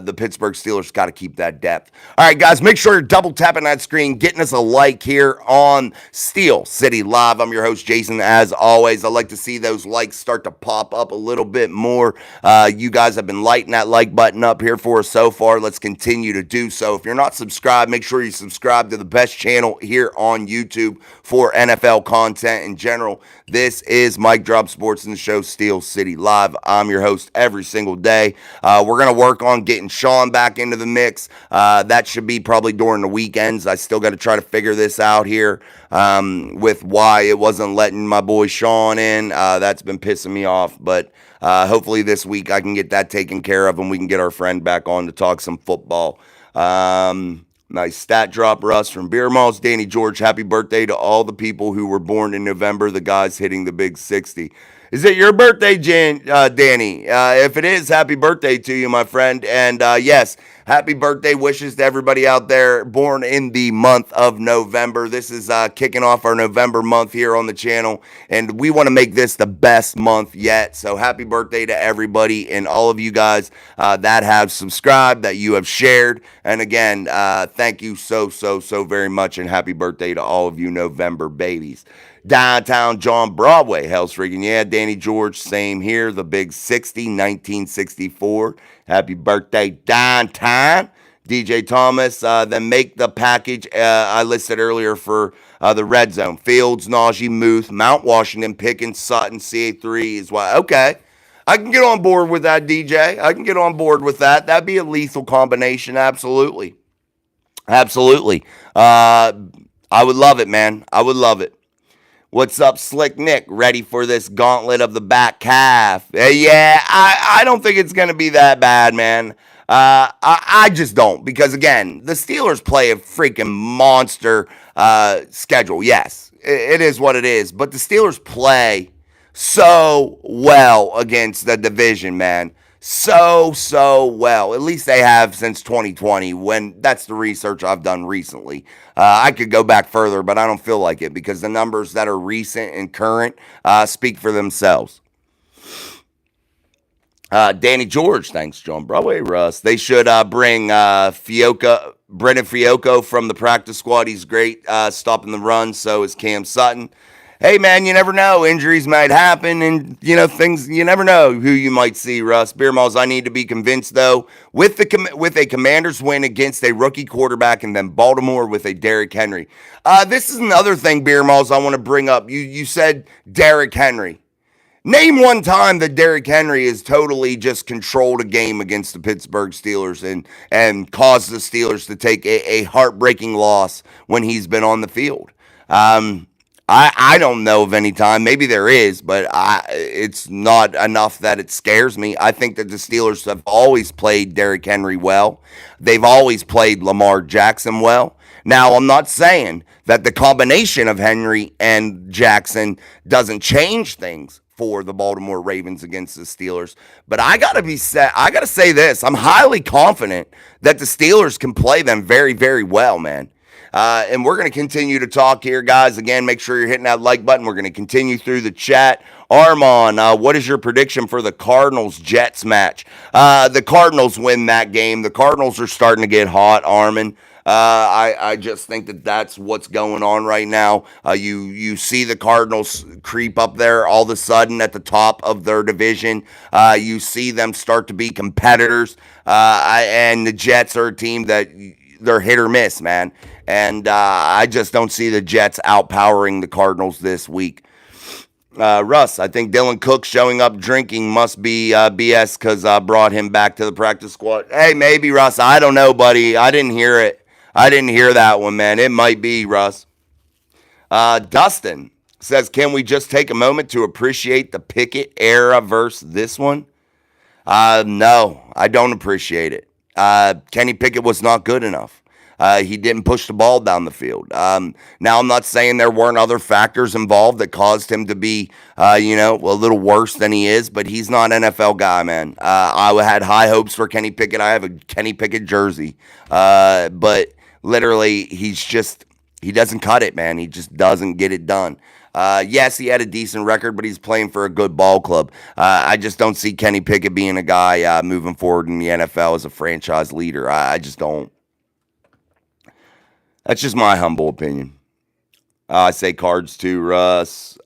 The Pittsburgh Steelers got to keep that depth. All right, guys, make sure you're double tapping that screen, getting us a like here on Steel City Live. I'm your host, Jason. As always, I like to see those likes start to pop up a little bit more. You guys have been lighting that like button up here for us so far. Let's continue to do so. If you're not subscribed, make sure you subscribe to the best channel here on YouTube for NFL content in general. This is Mike Drop Sports and the show Steel City Live. I'm your host every single day. We're going to work on getting Sean back into the mix. That should be probably during the weekends. I still got to try to figure this out here with why it wasn't letting my boy Sean in. That's been pissing me off, but hopefully this week I can get that taken care of and we can get our friend back on to talk some football. Nice stat drop, Russ, from Beer Malls. Danny George, happy birthday to all the people who were born in November, the guys hitting the big 60. Is it your birthday, Danny? If it is, happy birthday to you, my friend. And yes, happy birthday wishes to everybody out there born in the month of November. This is kicking off our November month here on the channel, and we want to make this the best month yet. So happy birthday to everybody and all of you guys that have subscribed, that you have shared. And again, thank you so very much, and happy birthday to all of you November babies. Downtown John Broadway, hell's freaking yeah. Danny George, same here. The big 60, 1964. Happy birthday, downtown. DJ Thomas, then make the package I listed earlier for the red zone. Fields, Najee, Muth, Mount Washington, Pickens, Sutton, CA3 is why. Okay. I can get on board with that, DJ. I can get on board with that. That'd be a lethal combination. Absolutely. Absolutely. I would love it, man. I would love it. What's up, Slick Nick? Ready for this gauntlet of the back half? Yeah, I don't think it's going to be that bad, man. I just don't, because, again, the Steelers play a freaking monster schedule. Yes, it is what it is. But the Steelers play so well against the division, man. So well. At least they have since 2020, when that's the research I've done recently. I could go back further, but I don't feel like it, because the numbers that are recent and current speak for themselves. Danny George, thanks, John Broadway. Russ, they should bring Brendan Fiocco from the practice squad. He's great stopping the run. So is Cam Sutton. Hey, man, you never know. Injuries might happen, and, things, you never know who you might see, Russ. Beer Malls, I need to be convinced, though, with a Commanders win against a rookie quarterback, and then Baltimore with a Derrick Henry. This is another thing, Beer Malls, I want to bring up. You said Derrick Henry. Name one time that Derrick Henry has totally just controlled a game against the Pittsburgh Steelers and caused the Steelers to take a heartbreaking loss when he's been on the field. Um, I don't know of any time. Maybe there is, but it's not enough that it scares me. I think that the Steelers have always played Derrick Henry well. They've always played Lamar Jackson well. Now, I'm not saying that the combination of Henry and Jackson doesn't change things for the Baltimore Ravens against the Steelers, but I gotta say this: I'm highly confident that the Steelers can play them very, very well, man. And we're going to continue to talk here, guys. Again, make sure you're hitting that like button. We're going to continue through the chat. Armand, what is your prediction for the Cardinals-Jets match? The Cardinals win that game. The Cardinals are starting to get hot, Armand. I just think that that's what's going on right now. You see the Cardinals creep up there all of a sudden at the top of their division. You see them start to be competitors. And the Jets are a team that they're hit or miss, man. And I just don't see the Jets outpowering the Cardinals this week. Russ, I think Dylan Cook showing up drinking must be BS because I brought him back to the practice squad. Hey, maybe, Russ. I don't know, buddy. I didn't hear it. I didn't hear that one, man. It might be, Russ. Dustin says, can we just take a moment to appreciate the Pickett era versus this one? No, I don't appreciate it. Kenny Pickett was not good enough. He didn't push the ball down the field. Now, I'm not saying there weren't other factors involved that caused him to be, a little worse than he is, but he's not an NFL guy, man. I had high hopes for Kenny Pickett. I have a Kenny Pickett jersey. But literally, he doesn't cut it, man. He just doesn't get it done. Yes, he had a decent record, but he's playing for a good ball club. I just don't see Kenny Pickett being a guy moving forward in the NFL as a franchise leader. I just don't. That's just my humble opinion. I say Cards to Russ.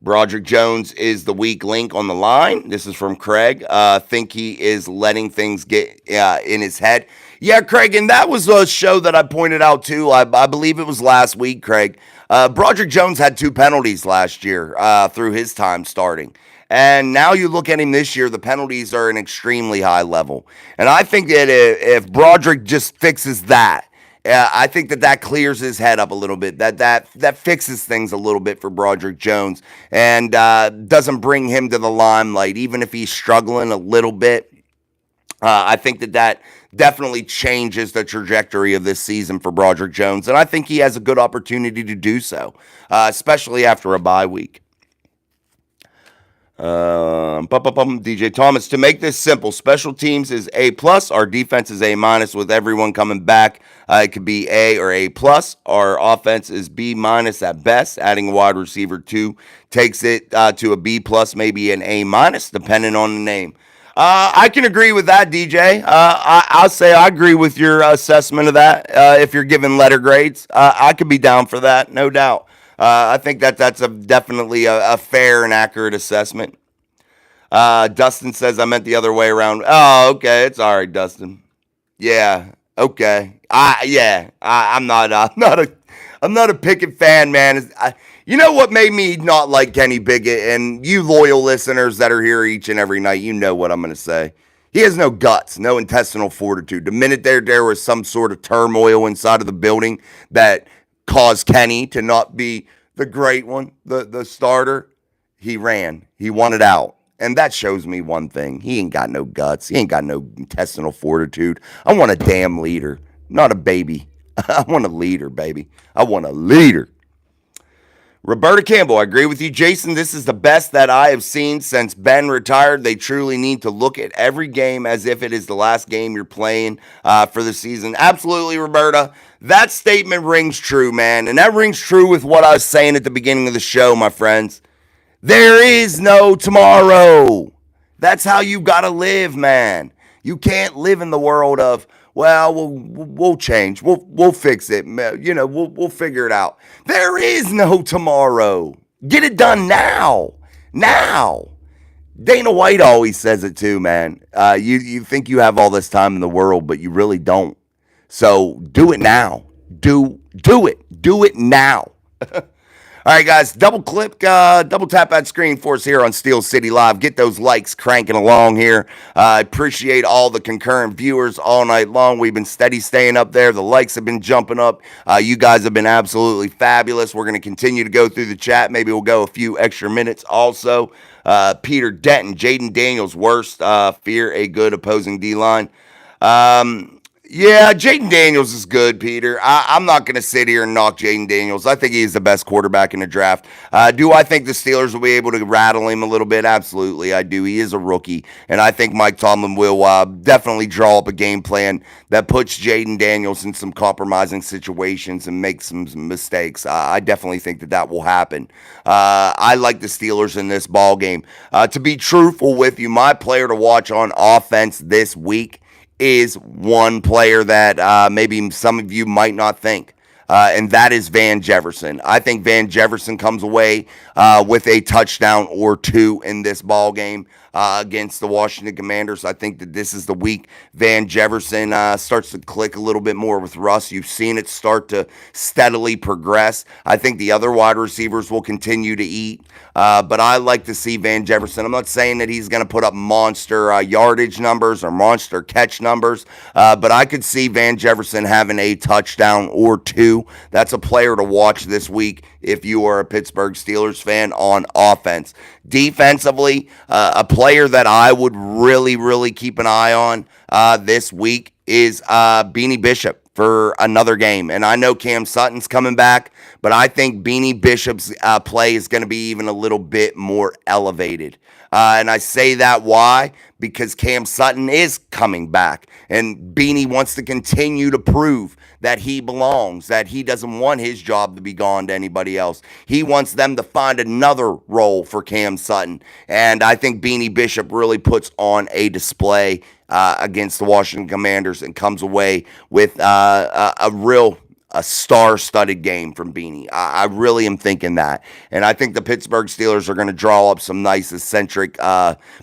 Broderick Jones is the weak link on the line. This is from Craig. Think he is letting things get in his head. Yeah, Craig, and that was a show that I pointed out too. I believe it was last week, Craig. Broderick Jones had 2 penalties last year through his time starting. And now you look at him this year, the penalties are an extremely high level. And I think that if Broderick just fixes that, I think that clears his head up a little bit. That fixes things a little bit for Broderick Jones and doesn't bring him to the limelight, even if he's struggling a little bit. I think that definitely changes the trajectory of this season for Broderick Jones, and I think he has a good opportunity to do so, especially after a bye week. DJ Thomas, to make this simple, special teams is A+, our defense is A- with everyone coming back. It could be A or A+. Our offense is B- at best. Adding a wide receiver 2 takes it to a B+, maybe an A-, depending on the name. I can agree with that, DJ. I'll say I agree with your assessment of that. If you're giving letter grades, I could be down for that, no doubt. I think that's definitely a fair and accurate assessment. Dustin says I meant the other way around. Oh, okay, it's all right, Dustin. Yeah, okay. I'm not a Pickett fan, man. You know what made me not like Kenny Pickett, and you loyal listeners that are here each and every night, you know what I'm going to say. He has no guts, no intestinal fortitude. The minute there was some sort of turmoil inside of the building that caused Kenny to not be the great one, the starter, he ran. He wanted out. And that shows me one thing. He ain't got no guts. He ain't got no intestinal fortitude. I want a damn leader, not a baby. I want a leader, baby. I want a leader. Roberta Campbell, I agree with you, Jason. This is the best that I have seen since Ben retired. They truly need to look at every game as if it is the last game you're playing for the season. Absolutely, Roberta. That statement rings true, man. And that rings true with what I was saying at the beginning of the show, my friends. There is no tomorrow. That's how you got to live, man. You can't live in the world of, well, we'll change. We'll fix it. You know, we'll figure it out. There is no tomorrow. Get it done now. Now. Dana White always says it too, man. You think you have all this time in the world, but you really don't. So do it now. Do it. Do it now. All right, guys, double tap that screen for us here on Steel City Live. Get those likes cranking along here. I appreciate all the concurrent viewers all night long. We've been steady staying up there. The likes have been jumping up. You guys have been absolutely fabulous. We're going to continue to go through the chat. Maybe we'll go a few extra minutes also. Peter Denton, Jaden Daniels, worst fear a good opposing D line. Yeah, Jaden Daniels is good, Peter. I'm not going to sit here and knock Jaden Daniels. I think he's the best quarterback in the draft. Do I think the Steelers will be able to rattle him a little bit? Absolutely, I do. He is a rookie, and I think Mike Tomlin will definitely draw up a game plan that puts Jaden Daniels in some compromising situations and makes some mistakes. I definitely think that will happen. I like the Steelers in this ball game. To be truthful with you, my player to watch on offense this week is one player that maybe some of you might not think. And that is Van Jefferson. I think Van Jefferson comes away with a touchdown or two in this ball game against the Washington Commanders. I think that this is the week Van Jefferson starts to click a little bit more with Russ. You've seen it start to steadily progress. I think the other wide receivers will continue to eat. But I like to see Van Jefferson. I'm not saying that he's going to put up monster yardage numbers or monster catch numbers, but I could see Van Jefferson having a touchdown or two. That's a player to watch this week if you are a Pittsburgh Steelers fan on offense. Defensively, a player that I would really, really keep an eye on this week is Beanie Bishop for another game. And I know Cam Sutton's coming back, but I think Beanie Bishop's play is going to be even a little bit more elevated. And I say that why? Because Cam Sutton is coming back, and Beanie wants to continue to prove that he belongs, that he doesn't want his job to be gone to anybody else. He wants them to find another role for Cam Sutton. And I think Beanie Bishop really puts on a display against the Washington Commanders and comes away with a star-studded game from Beanie. I really am thinking that. And I think the Pittsburgh Steelers are going to draw up some nice, eccentric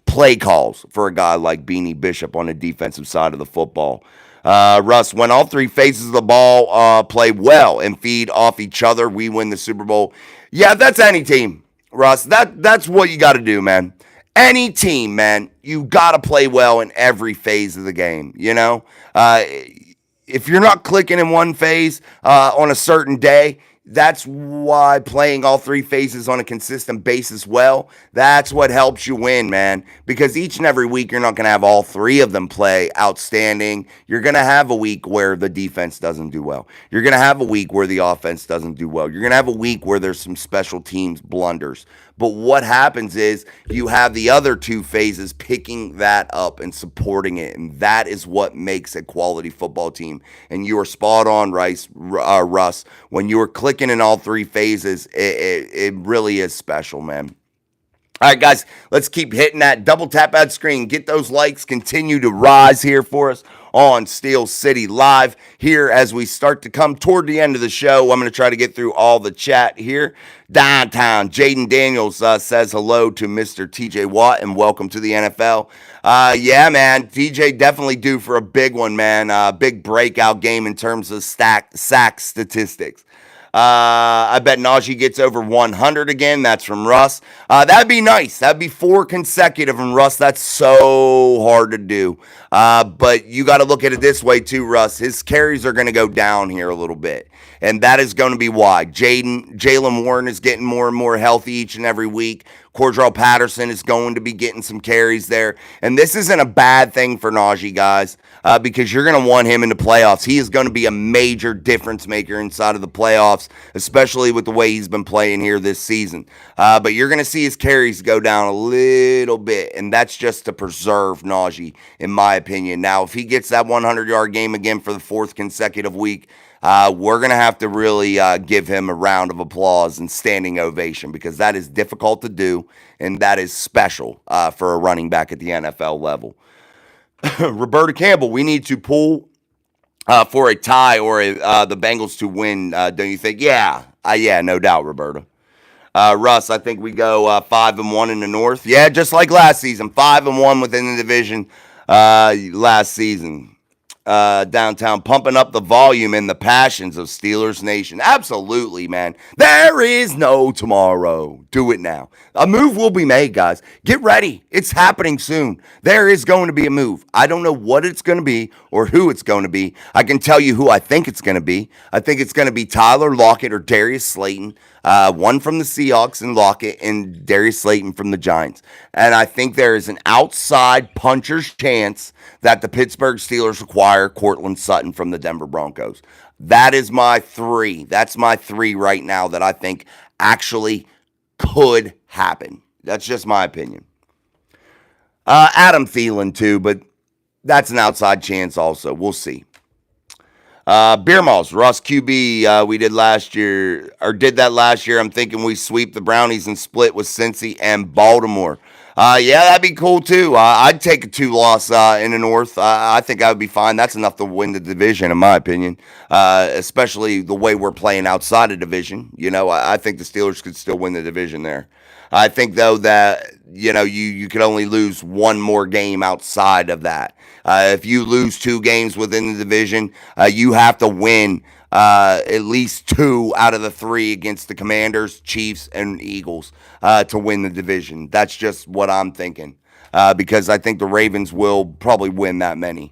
play calls for a guy like Beanie Bishop on the defensive side of the football. Russ, when all three phases of the ball play well and feed off each other, we win the Super Bowl. Yeah, that's any team, Russ. That's what you got to do, man. Any team, man, you got to play well in every phase of the game, you know? If you're not clicking in one phase on a certain day, that's why playing all three phases on a consistent basis well, that's what helps you win, man. Because each and every week, you're not going to have all three of them play outstanding. You're going to have a week where the defense doesn't do well. You're going to have a week where the offense doesn't do well. You're going to have a week where there's some special teams blunders. But what happens is you have the other two phases picking that up and supporting it. And that is what makes a quality football team. And you are spot on, Russ. When you are clicking in all three phases, it really is special, man. All right, guys, let's keep hitting that. Double tap that screen. Get those likes. Continue to rise here for us on Steel City Live here as we start to come toward the end of the show. I'm going to try to get through all the chat here. Downtown, Jaden Daniels says hello to Mr. TJ Watt and welcome to the NFL. Yeah, man, TJ definitely due for a big one, man. Big breakout game in terms of sack statistics. I bet Najee gets over 100 again. That's from Russ. That'd be nice. That'd be 4 consecutive from Russ. That's so hard to do. But you got to look at it this way too, Russ. His carries are going to go down here a little bit. And that is going to be why. Jalen Warren is getting more and more healthy each and every week. Cordell Patterson is going to be getting some carries there. And this isn't a bad thing for Najee, guys, because you're going to want him in the playoffs. He is going to be a major difference maker inside of the playoffs, especially with the way he's been playing here this season. But you're going to see his carries go down a little bit, and that's just to preserve Najee, in my opinion. Now, if he gets that 100-yard game again for the 4th consecutive week, we're going to have to really give him a round of applause and standing ovation because that is difficult to do, and that is special for a running back at the NFL level. Roberta Campbell, we need to pull for a tie or the Bengals to win, don't you think? Yeah, no doubt, Roberta. Russ, I think we go 5-1 in the North. Yeah, just like last season, 5-1 within the division last season. downtown, pumping up the volume and the passions of Steelers Nation. Absolutely, man. There is no tomorrow. Do it now. A move will be made, guys. Get ready. It's happening soon. There is going to be a move. I don't know what it's going to be or who it's going to be. I can tell you who I think it's going to be. I think it's going to be Tyler Lockett or Darius Slayton. One from the Seahawks and Lockett, and Darius Slayton from the Giants. And I think there is an outside puncher's chance that the Pittsburgh Steelers acquire Cortland Sutton from the Denver Broncos. That is my three. That's my three right now that I think actually could happen. That's just my opinion. Adam Thielen too, but that's an outside chance also. We'll see. Beer Malls, Russ QB, we did last year, or did that last year. I'm thinking we sweep the Brownies and split with Cincy and Baltimore. Yeah, that'd be cool too. I'd take a 2-loss in the North. I think I would be fine. That's enough to win the division, in my opinion, especially the way we're playing outside of division. You know, I think the Steelers could still win the division there. I think, though, that, you know, you could only lose one more game outside of that. If you lose 2 games within the division, you have to win at least 2 out of the 3 against the Commanders, Chiefs, and Eagles to win the division. That's just what I'm thinking, because I think the Ravens will probably win that many.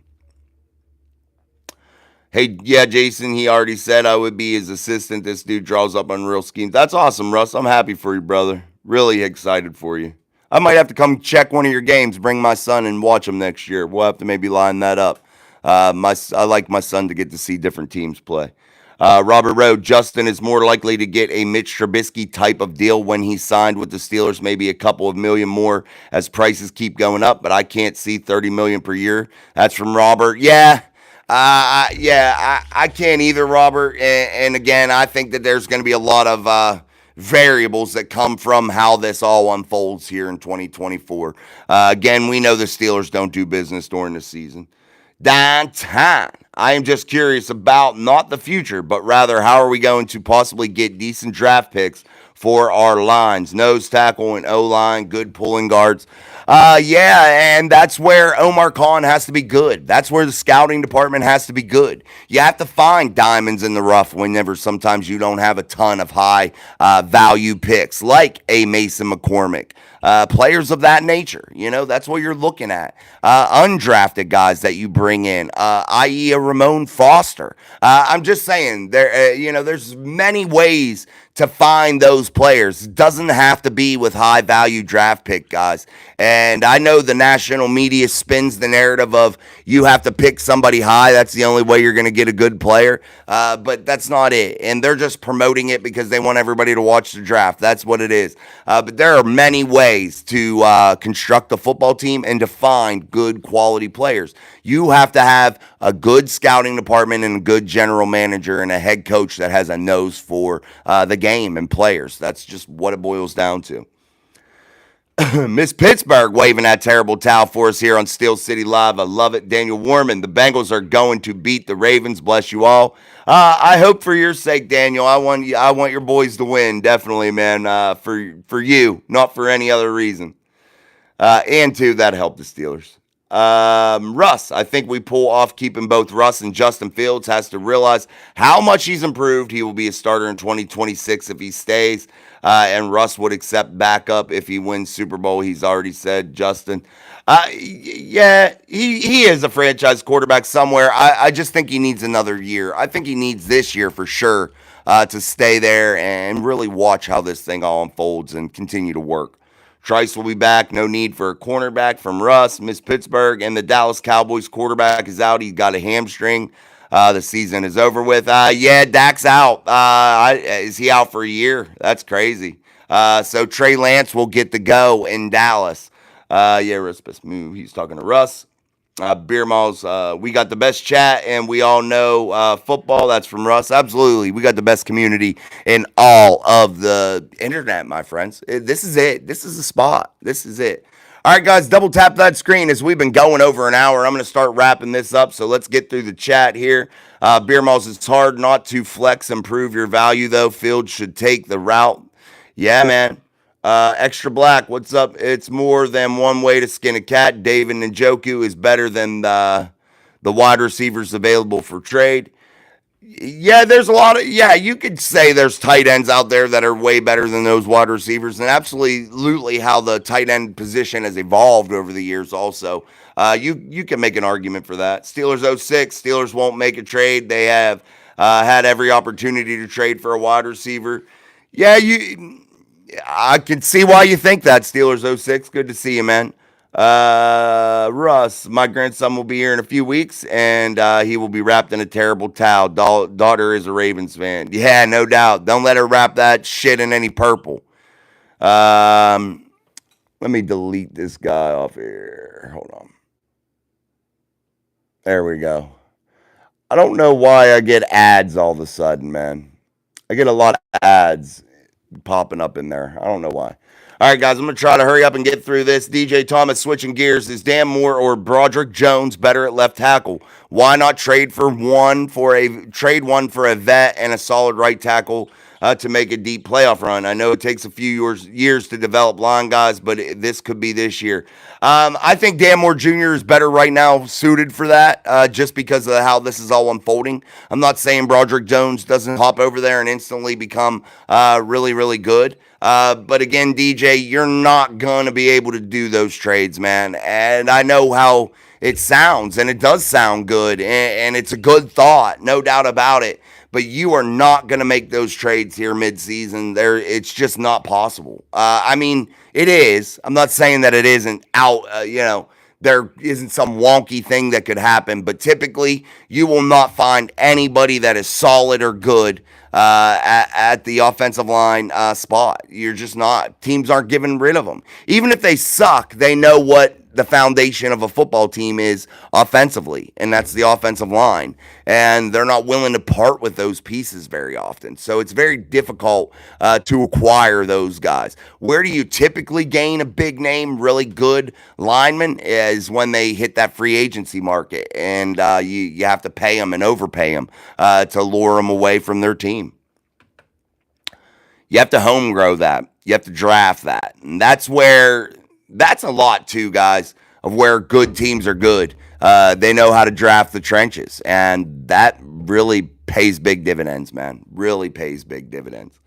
Hey, yeah, Jason, he already said I would be his assistant. This dude draws up unreal schemes. That's awesome, Russ. I'm happy for you, brother. Really excited for you. I might have to come check one of your games, bring my son and watch him next year. We'll have to maybe line that up. I like my son to get to see different teams play. Robert Rowe, Justin is more likely to get a Mitch Trubisky type of deal when he signed with the Steelers, maybe a couple of million more as prices keep going up, but I can't see $30 million per year. That's from Robert. Yeah. I can't either, Robert. And again, I think that there's going to be a lot of variables that come from how this all unfolds here in 2024. Again, we know the Steelers don't do business during the season. Downtown. I am just curious about not the future, but rather how are we going to possibly get decent draft picks for our lines, nose tackle and O-line, good pulling guards. Yeah, and that's where Omar Khan has to be good. That's where the scouting department has to be good. You have to find diamonds in the rough whenever sometimes you don't have a ton of high value picks, like a Mason McCormick. Players of that nature, you know, that's what you're looking at. Undrafted guys that you bring in, i.e. a Ramon Foster. I'm just saying, there's many ways to find those players. It doesn't have to be with high value draft pick guys. And I know the national media spins the narrative of you have to pick somebody high. That's the only way you're going to get a good player. But that's not it. And they're just promoting it because they want everybody to watch the draft. That's what it is. But there are many ways to construct a football team and to find good quality players. You have to have a good scouting department and a good general manager and a head coach that has a nose for the game and players. That's just what it boils down to. Miss Pittsburgh waving that terrible towel for us here on Steel City Live. I love it. Daniel Warman, the Bengals are going to beat the Ravens. Bless you all. I hope for your sake, Daniel. I want your boys to win, definitely, man. For you, not for any other reason. And two, that helped the Steelers. Russ, I think we pull off keeping both Russ and Justin Fields. Has to realize how much he's improved. He will be a starter in 2026 if he stays. And Russ would accept backup if he wins Super Bowl. He's already said, Justin. Yeah, he is a franchise quarterback somewhere. I just think he needs another year. I think he needs this year for sure to stay there and really watch how this thing all unfolds and continue to work. Trice will be back. No need for a cornerback from Russ. Miss Pittsburgh and the Dallas Cowboys quarterback is out. He's got a hamstring. The season is over with. Yeah, Dak's out. Is he out for a year? That's crazy. So Trey Lance will get the go in Dallas. Yeah, Russ best move. He's talking to Russ. Beer Malls, we got the best chat, and we all know football. That's from Russ. Absolutely. We got the best community in all of the internet, my friends. This is it. This is the spot. This is it. All right, guys, double tap that screen as we've been going over an hour. I'm going to start wrapping this up, so let's get through the chat here. Beer Malls, it's hard not to flex and prove your value, though. Field should take the route. Yeah, man. Extra Black, what's up? It's more than one way to skin a cat. David Njoku is better than the wide receivers available for trade. Yeah, there's a lot of, yeah, you could say there's tight ends out there that are way better than those wide receivers, and absolutely how the tight end position has evolved over the years also. You can make an argument for that. Steelers '06, Steelers won't make a trade. They have had every opportunity to trade for a wide receiver. Yeah, I can see why you think that. Steelers '06, good to see you, man. Russ, my grandson will be here in a few weeks, and he will be wrapped in a terrible towel. Daughter is a Ravens fan. Yeah, no doubt. Don't let her wrap that shit in any purple. Um, Let me delete this guy off here. Hold on. There we go. I don't know why I get ads all of a sudden, man. I get a lot of ads popping up in there. I don't know why. All right, guys, I'm going to try to hurry up and get through this. DJ Thomas switching gears. Is Dan Moore or Broderick Jones better at left tackle? Why not trade one for a vet and a solid right tackle to make a deep playoff run? I know it takes a few years to develop line guys, but this could be this year. I think Dan Moore Jr. is better right now suited for that just because of how this is all unfolding. I'm not saying Broderick Jones doesn't hop over there and instantly become really, really good. But again, DJ, you're not going to be able to do those trades, man. And I know how it sounds, and it does sound good, and it's a good thought, no doubt about it. But you are not going to make those trades here midseason. It's just not possible. I mean, it is. I'm not saying that it isn't out. There isn't some wonky thing that could happen, but typically you will not find anybody that is solid or good at the offensive line spot. You're just not. Teams aren't getting rid of them. Even if they suck, they know what the foundation of a football team is offensively, and that's the offensive line. And they're not willing to part with those pieces very often. So it's very difficult to acquire those guys. Where do you typically gain a big name, really good lineman is when they hit that free agency market, and you have to pay them and overpay them to lure them away from their team. You have to home grow that. You have to draft that. And that's a lot too, guys, of where good teams are good. They know how to draft the trenches. And that really pays big dividends, man. Really pays big dividends.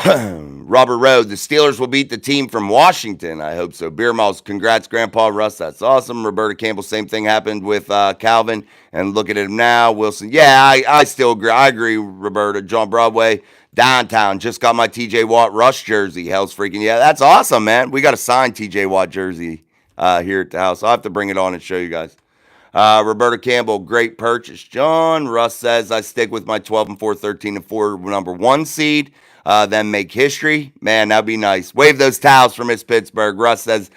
Robert Rowe, the Steelers will beat the team from Washington. I hope so. Beer Malls, congrats, Grandpa Russ. That's awesome. Roberta Campbell, same thing happened with Calvin. And look at him now. Wilson, yeah, I still agree. I agree, Roberta. John Broadway, downtown. Just got my TJ Watt Rush jersey. Hell's freaking, yeah, that's awesome, man. We got a signed TJ Watt jersey here at the house. I'll have to bring it on and show you guys. Roberta Campbell, great purchase. John Russ says, I stick with my 12-4, 13-4 number one seed. Then make history. Man, that'd be nice. Wave those towels for Miss Pittsburgh. Russ says,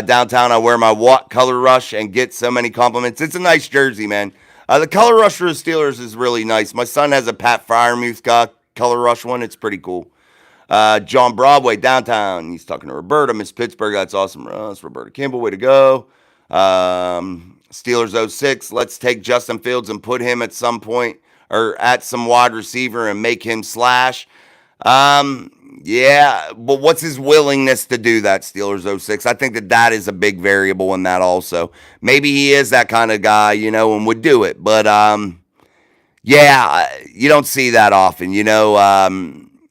downtown, I wear my Watt Color Rush and get so many compliments. It's a nice jersey, man. The Color Rush for the Steelers is really nice. My son has a Pat Freiermuth Color Rush one. It's pretty cool. John Broadway, downtown. He's talking to Roberta, Miss Pittsburgh. That's awesome. Russ, Roberta Campbell, way to go. Steelers '06. Let's take Justin Fields and put him at some point or at some wide receiver and make him slash. Yeah, but what's his willingness to do that, Steelers '06? I think that is a big variable in that also. Maybe he is that kind of guy, and would do it. But, yeah, you don't see that often,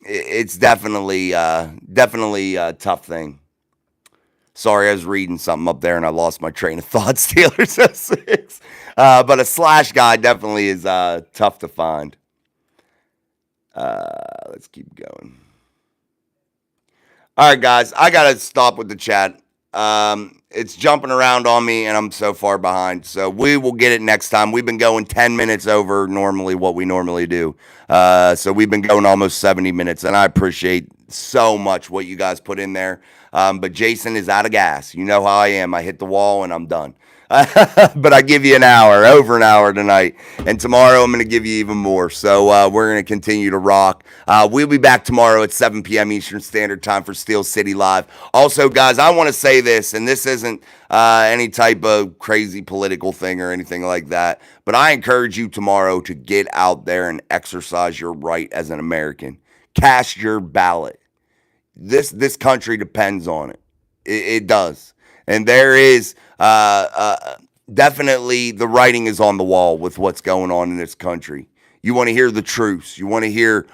it's definitely a tough thing. Sorry, I was reading something up there and I lost my train of thought, Steelers '06. But a slash guy definitely is tough to find. Let's keep going. All right, guys, I gotta stop with the chat. It's jumping around on me, and I'm so far behind. So we will get it next time. We've been going 10 minutes over normally what we normally do. So we've been going almost 70 minutes, and I appreciate so much what you guys put in there. But Jason is out of gas. You know how I am. I hit the wall, and I'm done. But I give you over an hour tonight. And tomorrow I'm going to give you even more. So we're going to continue to rock. We'll be back tomorrow at 7 p.m. Eastern Standard Time for Steel City Live. Also, guys, I want to say this, and this isn't any type of crazy political thing or anything like that, but I encourage you tomorrow to get out there and exercise your right as an American. Cast your ballot. This country depends on it. It does. And there is definitely the writing is on the wall with what's going on in this country. You want to hear the truths. You want to hear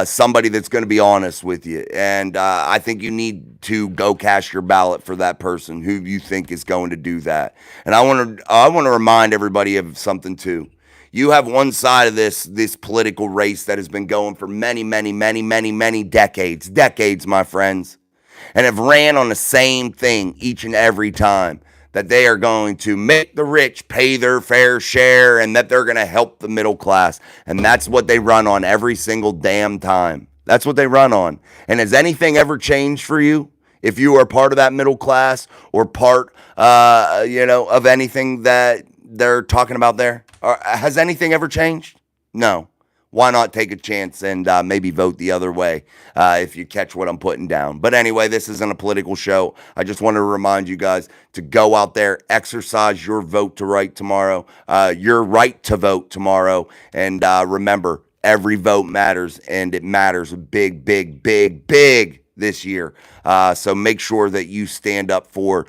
somebody that's going to be honest with you. And I think you need to go cast your ballot for that person who you think is going to do that. And I want to remind everybody of something too. You have one side of this political race that has been going for many, many, many, many, many decades, my friends, and have ran on the same thing each and every time, that they are going to make the rich pay their fair share and that they're going to help the middle class. And that's what they run on every single damn time. That's what they run on. And has anything ever changed for you? If you are part of that middle class or part, of anything that they're talking about there, or has anything ever changed? No. Why not take a chance and maybe vote the other way if you catch what I'm putting down? But anyway, this isn't a political show. I just want to remind you guys to go out there, exercise your vote to right tomorrow, your right to vote tomorrow. And remember, every vote matters, and it matters big, big, big, big this year. So make sure that you stand up for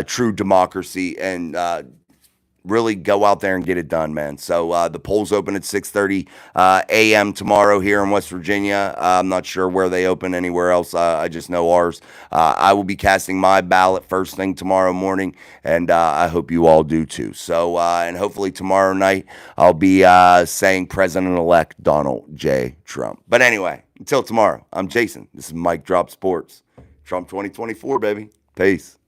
true democracy and really go out there and get it done, man. So the polls open at 6:30 a.m. tomorrow here in West Virginia. I'm not sure where they open anywhere else. I just know ours. I will be casting my ballot first thing tomorrow morning, and I hope you all do too. So, and hopefully tomorrow night I'll be saying President-elect Donald J. Trump. But anyway, until tomorrow, I'm Jason. This is Mike Drop Sports. Trump 2024, baby. Peace.